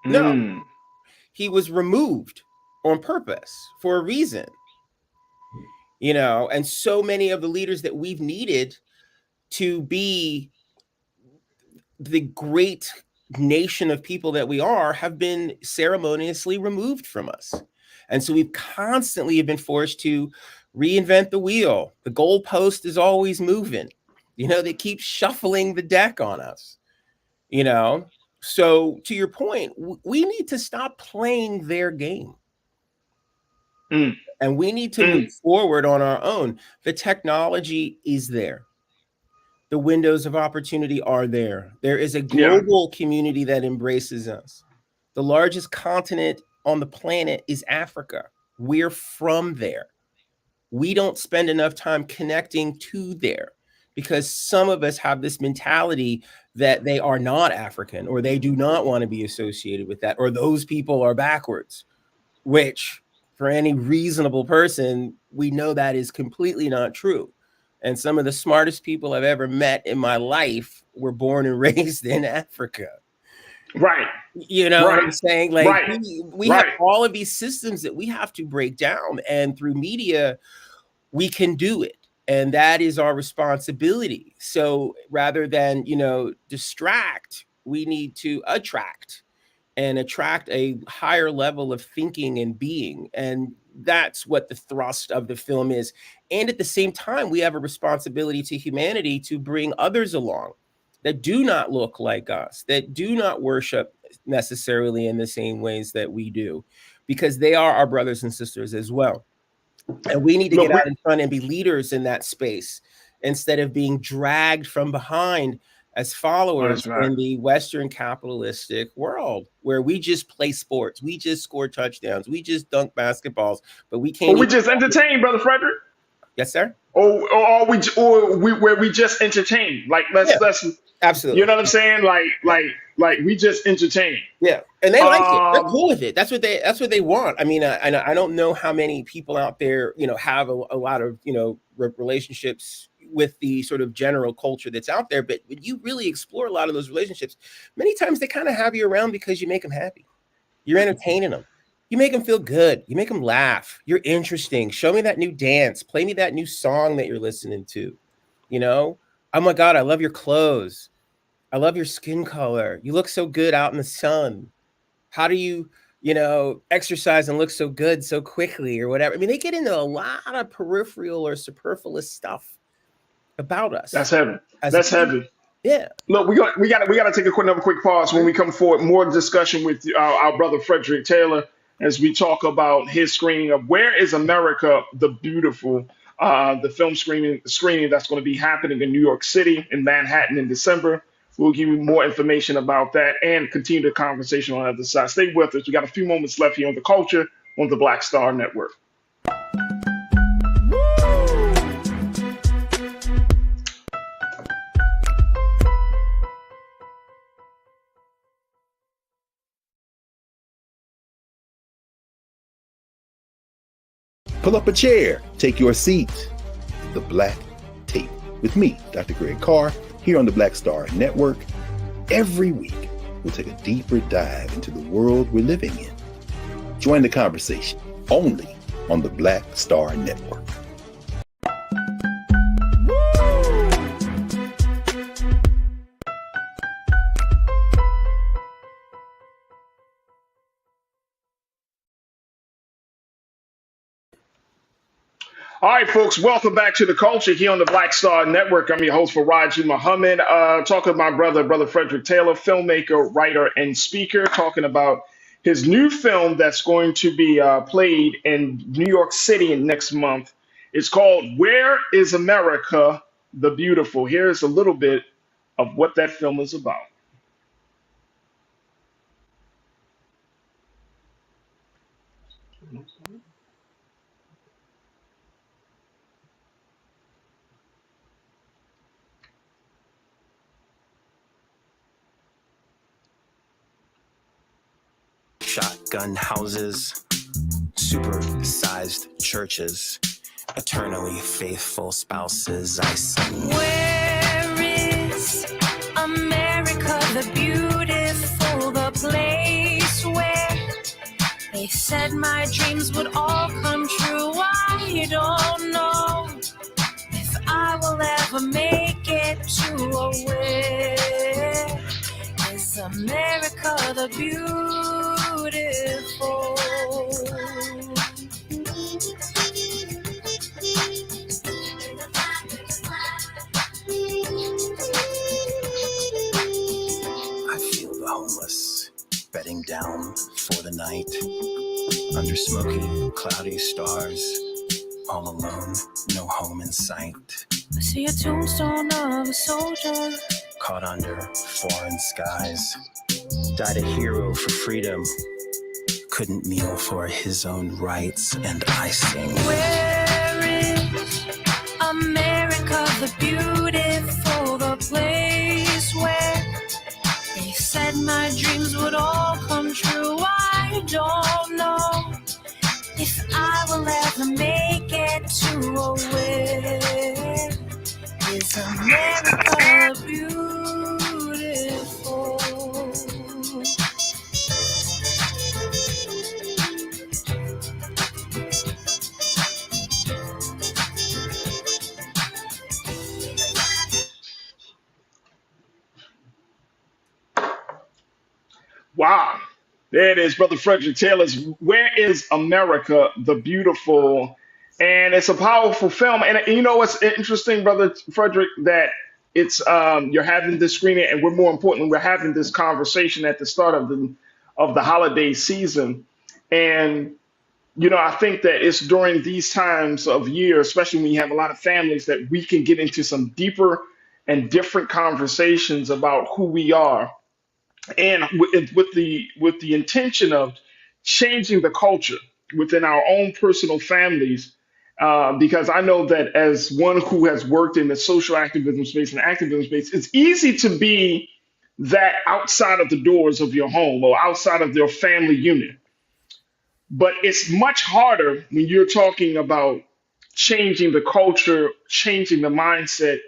No. He was removed on purpose for a reason. And so many of the leaders that we've needed to be the great nation of people that we are have been ceremoniously removed from us. And so we've constantly been forced to reinvent the wheel. The goalpost is always moving. They keep shuffling the deck on us, So to your point, we need to stop playing their game. And we need to move forward on our own. The technology is there. The windows of opportunity are there. There is a global community that embraces us. The largest continent on the planet is Africa. We're from there. We don't spend enough time connecting to there because some of us have this mentality that they are not African or they do not want to be associated with that, or those people are backwards, which for any reasonable person, we know that is completely not true. And some of the smartest people I've ever met in my life were born and raised in Africa. Right. What I'm saying? Like we have all of these systems that we have to break down, and through media, we can do it. And that is our responsibility. So rather than, distract, we need to attract a higher level of thinking and being. And that's what the thrust of the film is. And at the same time, we have a responsibility to humanity to bring others along that do not look like us, that do not worship necessarily in the same ways that we do, because they are our brothers and sisters as well. And we need to get out in front and be leaders in that space instead of being dragged from behind as followers in the Western capitalistic world where we just play sports. We just score touchdowns. We just dunk basketballs, but we can't. Or we just entertain, Brother Frederick. Yes, sir. Or we just entertain. Like let's absolutely. You know what I'm saying? Like we just entertain. Yeah, and they like it. They're cool with it. That's what they want. I mean, I don't know how many people out there, have a lot of relationships with the sort of general culture that's out there. But when you really explore a lot of those relationships, many times they kind of have you around because you make them happy. You're entertaining them. You make them feel good. You make them laugh. You're interesting. Show me that new dance. Play me that new song that you're listening to. Oh my God, I love your clothes. I love your skin color. You look so good out in the sun. How do you, exercise and look so good so quickly or whatever? I mean, they get into a lot of peripheral or superfluous stuff about us. That's heavy. That's heavy. Yeah. Look, we got to take another quick pause. When we come forward, more discussion with our brother Frederick Taylor as we talk about his screening of Where is America the Beautiful, the film screening that's going to be happening in New York City, in Manhattan in December. We'll give you more information about that and continue the conversation on the other side. Stay with us. We got a few moments left here on The Culture on the Black Star Network. Pull up a chair, take your seat. The Black Tape with me, Dr. Greg Carr, here on the Black Star Network. Every week, we'll take a deeper dive into the world we're living in. Join the conversation only on the Black Star Network. All right, folks, welcome back to The Culture here on the Black Star Network. I'm your host, Farajii Muhammad, talking to my brother Frederick Taylor, filmmaker, writer, and speaker, talking about his new film that's going to be played in New York City next month. It's called Where is America the Beautiful? Here's a little bit of what that film is about. Shotgun houses, super-sized churches, eternally faithful spouses I see. Where is America the beautiful, the place where they said my dreams would all come true? I don't know if I will ever make it to where is America the beautiful. for the night. Under smoky, cloudy stars, all alone, no home in sight. I see a tombstone of a soldier Caught under foreign skies. Died a hero for freedom. Couldn't kneel for his own rights, and I sing. Where is America the beautiful, the place where they said my dreams would all come true? I don't know if I will ever make it to a where is America beautiful? Wow. There it is, Brother Frederick Taylor's Where is America the Beautiful? And it's a powerful film. And you know what's interesting, Brother Frederick, that it's you're having this screening, and we're more importantly, we're having this conversation at the start of the holiday season. And you know, I think that it's during these times of year, especially when you have a lot of families, that we can get into some deeper and different conversations about who we are, and with the intention of changing the culture within our own personal families. Because I know that as one who has worked in the social activism space and activism space, it's easy to be that outside of the doors of your home or outside of your family unit. But it's much harder when you're talking about changing the culture, changing the mindset,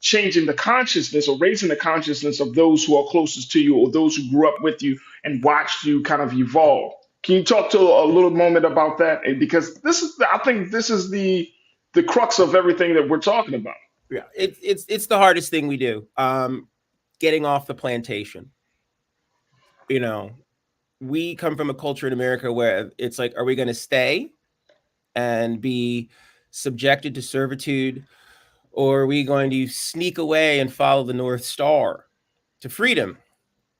changing the consciousness or raising the consciousness of those who are closest to you or those who grew up with you and watched you kind of evolve. Can you talk to a little moment about that? And because this is, I think this is the crux of everything that we're talking about. Yeah, it's the hardest thing we do. Getting off the plantation. You know, we come from a culture in America where it's like, are we going to stay and be subjected to servitude, or are we going to sneak away and follow the North Star to freedom?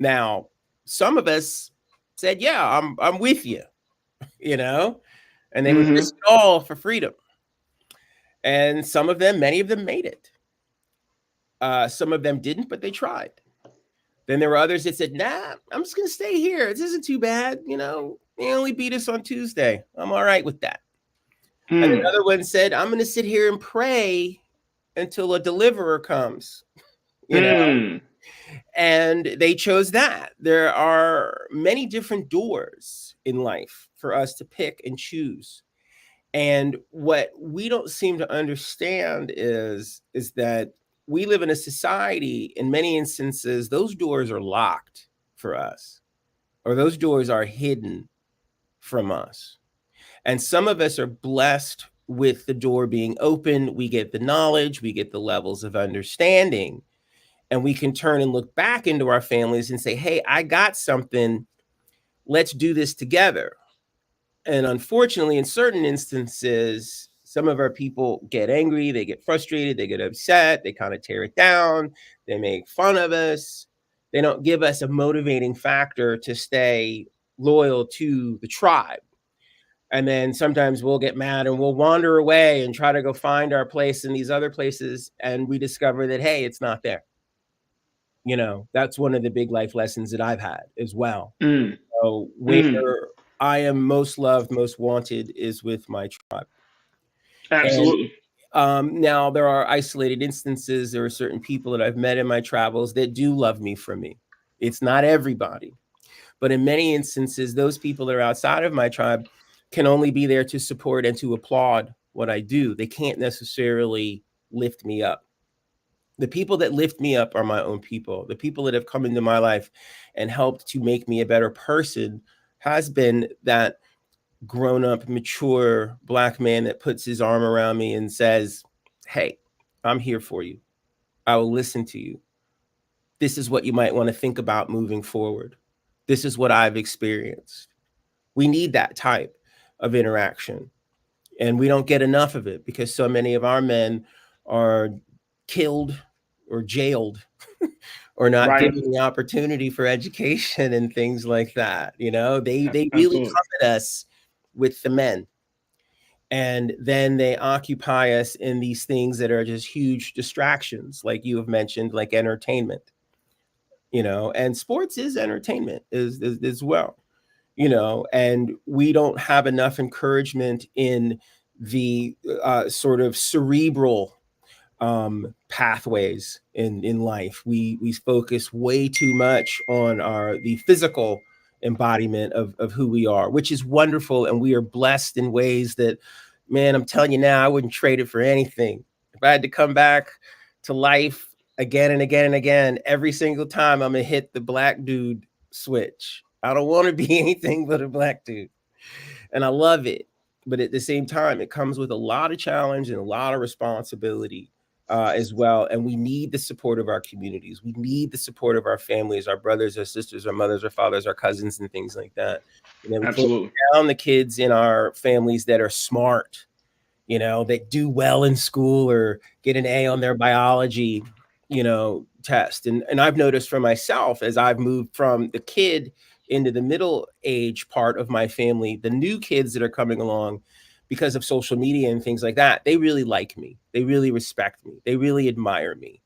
Now, some of us said, yeah, I'm with you, you know, and they would risk it all for freedom. And some of them, many of them made it. Some of them didn't, but they tried. Then there were others that said, nah, I'm just going to stay here. This isn't too bad. You know, they only beat us on Tuesday. I'm all right with that. And another one said, I'm going to sit here and pray until a deliverer comes, you know, and they chose that. There are many different doors in life for us to pick and choose. And what we don't seem to understand is that we live in a society, in many instances, those doors are locked for us, or those doors are hidden from us. And some of us are blessed with the door being open. We get the knowledge, we get the levels of understanding, and we can turn and look back into our families and say, hey, I got something. Let's do this together. And unfortunately, in certain instances, some of our people get angry, they get frustrated, they get upset, they kind of tear it down, they make fun of us. They don't give us a motivating factor to stay loyal to the tribe. And then sometimes we'll get mad and we'll wander away and try to go find our place in these other places. And we discover that, hey, it's not there. You know, that's one of the big life lessons that I've had as well. So where I am most loved, most wanted is with my tribe. Absolutely. And, now there are isolated instances. There are certain people that I've met in my travels that do love me for me. It's not everybody, but in many instances, those people that are outside of my tribe can only be there to support and to applaud what I do. They can't necessarily lift me up. The people that lift me up are my own people. The people that have come into my life and helped to make me a better person has been that grown up, mature Black man that puts his arm around me and says, hey, I'm here for you. I will listen to you. This is what you might want to think about moving forward. This is what I've experienced. We need that type of interaction. And we don't get enough of it because so many of our men are killed or jailed or not Right. given the opportunity for education and things like that. You know, they really Absolutely. come at us with the men. And then they occupy us in these things that are just huge distractions, like you have mentioned, like entertainment, you know, and sports is entertainment as well, you know, and we don't have enough encouragement in the sort of cerebral pathways in life. We focus way too much on the physical embodiment of who we are, which is wonderful, and we are blessed in ways that, man, I'm telling you now, I wouldn't trade it for anything. If I had to come back to life again and again and again, every single time, I'm gonna hit the black dude switch. I don't want to be anything but a black dude, and I love it. But at the same time, it comes with a lot of challenge and a lot of responsibility as well. And we need the support of our communities. We need the support of our families, our brothers, our sisters, our mothers, our fathers, our cousins, and things like that. You know, we Absolutely. can't down the kids in our families that are smart, you know, that do well in school or get an A on their biology, you know, test. And I've noticed for myself, as I've moved from the kid into the middle age part of my family, the new kids that are coming along, because of social media and things like that, they really like me. They really respect me. They really admire me.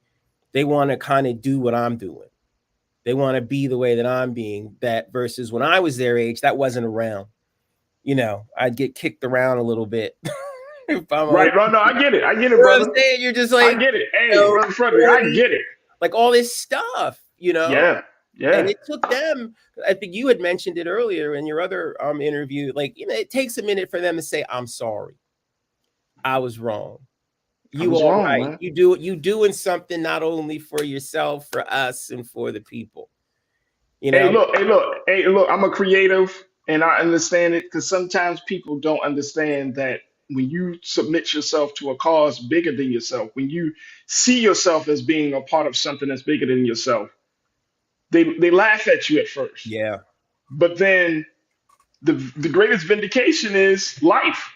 They want to kind of do what I'm doing. They want to be the way that I'm being, that versus when I was their age, that wasn't around. You know, I'd get kicked around a little bit. Right, no, I get it. I get it, you know brother. what I'm saying? You're just like, I get it. Hey, you know, brother Frederick, I get it. like all this stuff, you know? Yeah. Yeah. And it took them, I think you had mentioned it earlier in your other interview, like, you know, it takes a minute for them to say, I'm sorry. I was wrong. You are wrong, right. man. You doing something not only for yourself, for us, and for the people. You know? Hey, look, I'm a creative and I understand it because sometimes people don't understand that when you submit yourself to a cause bigger than yourself, when you see yourself as being a part of something that's bigger than yourself, they laugh at you at first. Yeah. But then the greatest vindication is life.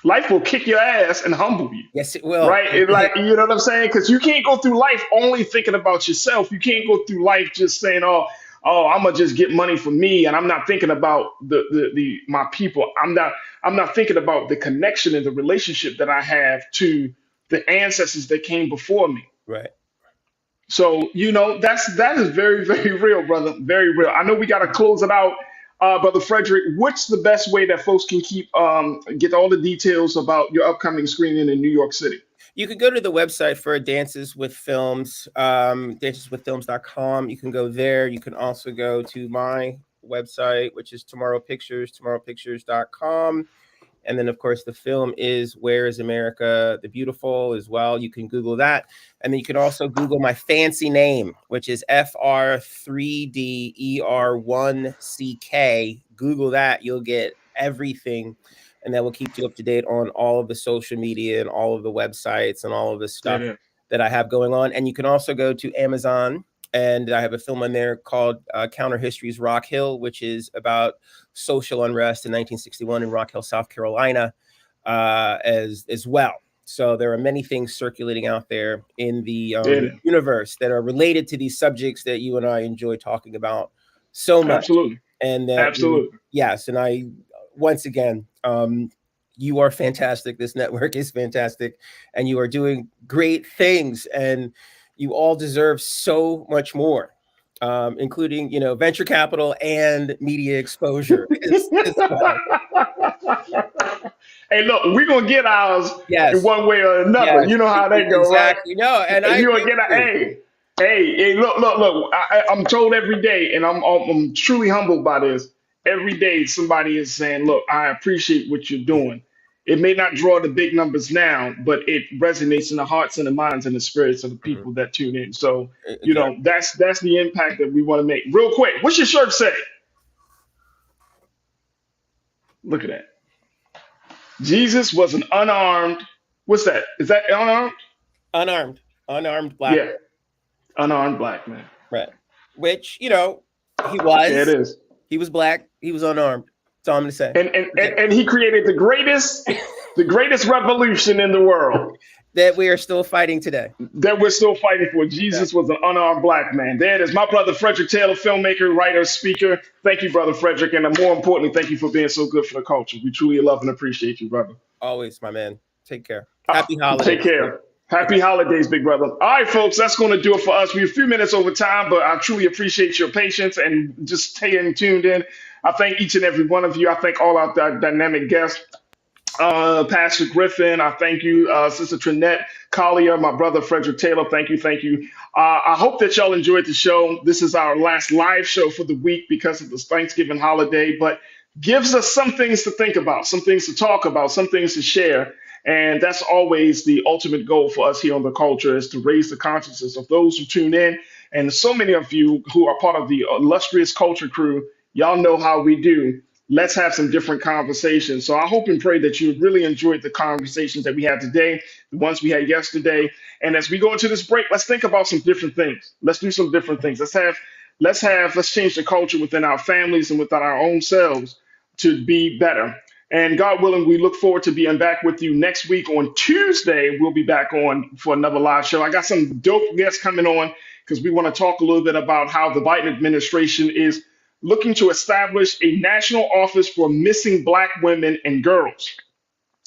Life will kick your ass and humble you. Yes, it will. Right? It, like, you know what I'm saying? Because you can't go through life only thinking about yourself. You can't go through life just saying, oh, I'm gonna just get money for me, and I'm not thinking about the my people. I'm not thinking about the connection and the relationship that I have to the ancestors that came before me. Right. So, you know, that is very, very real, brother. Very real. I know we got to close it out. Brother Frederick, what's the best way that folks can get all the details about your upcoming screening in New York City? You can go to the website for Dances with Films, danceswithfilms.com. You can go there. You can also go to my website, which is Tomorrow Pictures, tomorrowpictures.com. And then, of course, the film is Where is America the Beautiful as well. You can Google that. And then you can also Google my fancy name, which is FR3DER1CK. Google that. You'll get everything. And that will keep you up to date on all of the social media and all of the websites and all of the stuff that I have going on. And you can also go to Amazon. And I have a film on there called Counter History's Rock Hill, which is about social unrest in 1961 in Rock Hill, South Carolina, as well. So there are many things circulating out there in the universe that are related to these subjects that you and I enjoy talking about so much. Absolutely. And absolutely. Yes. And I, once again, you are fantastic. This network is fantastic. And you are doing great things. And you all deserve so much more, including, you know, venture capital and media exposure. Hey, look, we're gonna get ours in one way or another. You know how that goes, exactly. right? No, and you're gonna get hey, look. I'm told every day, and I'm truly humbled by this. Every day, somebody is saying, "Look, I appreciate what you're doing." It may not draw the big numbers now, but it resonates in the hearts and the minds and the spirits of the people that tune in. So, you know, that's the impact that we want to make. Real quick, what's your shirt say? Look at that. Jesus was an unarmed. What's that? Is that unarmed? Unarmed black. Yeah, unarmed black man. Right. Which, you know, he was. Yeah, it is. He was black. He was unarmed. That's all I'm gonna say. And he created the greatest revolution in the world. that we are still fighting today. That we're still fighting for. Jesus was an unarmed black man. There it is. My brother Frederick Taylor, filmmaker, writer, speaker. Thank you, brother Frederick. And more importantly, thank you for being so good for the culture. We truly love and appreciate you, brother. Always, my man. Take care. Happy holidays. Take care. Happy holidays, big brother. All right, folks, that's going to do it for us. We're a few minutes over time, but I truly appreciate your patience and just staying tuned in. I thank each and every one of you. I thank all our dynamic guests. Pastor Griffin, I thank you. Sister Trinette Collier, my brother Frederick Taylor, thank you, thank you. I hope that y'all enjoyed the show. This is our last live show for the week because of this Thanksgiving holiday, but gives us some things to think about, some things to talk about, some things to share. And that's always the ultimate goal for us here on The Culture, is to raise the consciousness of those who tune in. And so many of you who are part of the illustrious culture crew, y'all know how we do. Let's have some different conversations. So I hope and pray that you really enjoyed the conversations that we had today, the ones we had yesterday. And as we go into this break, let's think about some different things. Let's do some different things. Let's change the culture within our families and within our own selves to be better. And God willing, we look forward to being back with you next week on Tuesday. We'll be back on for another live show. I got some dope guests coming on because we want to talk a little bit about how the Biden administration is looking to establish a national office for missing Black women and girls.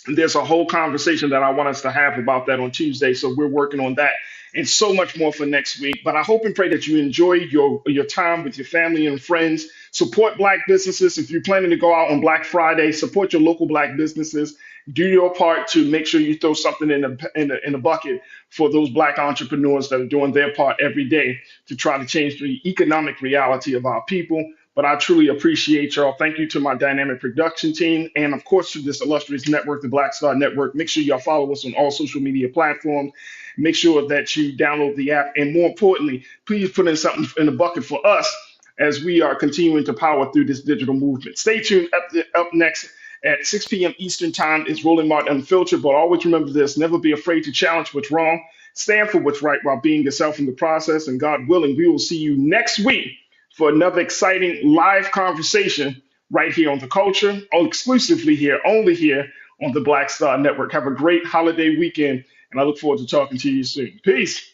And there's a whole conversation that I want us to have about that on Tuesday. So we're working on that and so much more for next week. But I hope and pray that you enjoy your time with your family and friends. Support Black businesses. If you're planning to go out on Black Friday, support your local Black businesses. Do your part to make sure you throw something in the bucket for those Black entrepreneurs that are doing their part every day to try to change the economic reality of our people. But I truly appreciate y'all. Thank you to my dynamic production team. And of course, to this illustrious network, the Black Star Network. Make sure y'all follow us on all social media platforms. Make sure that you download the app. And more importantly, please put in something in the bucket for us as we are continuing to power through this digital movement. Stay tuned. Up next at 6 p.m. Eastern Time is Rolling Martin Unfiltered. But always remember this: never be afraid to challenge what's wrong. Stand for what's right while being yourself in the process. And God willing, we will see you next week for another exciting live conversation right here on The Culture, exclusively here, only here on the Black Star Network. Have a great holiday weekend, and I look forward to talking to you soon. Peace.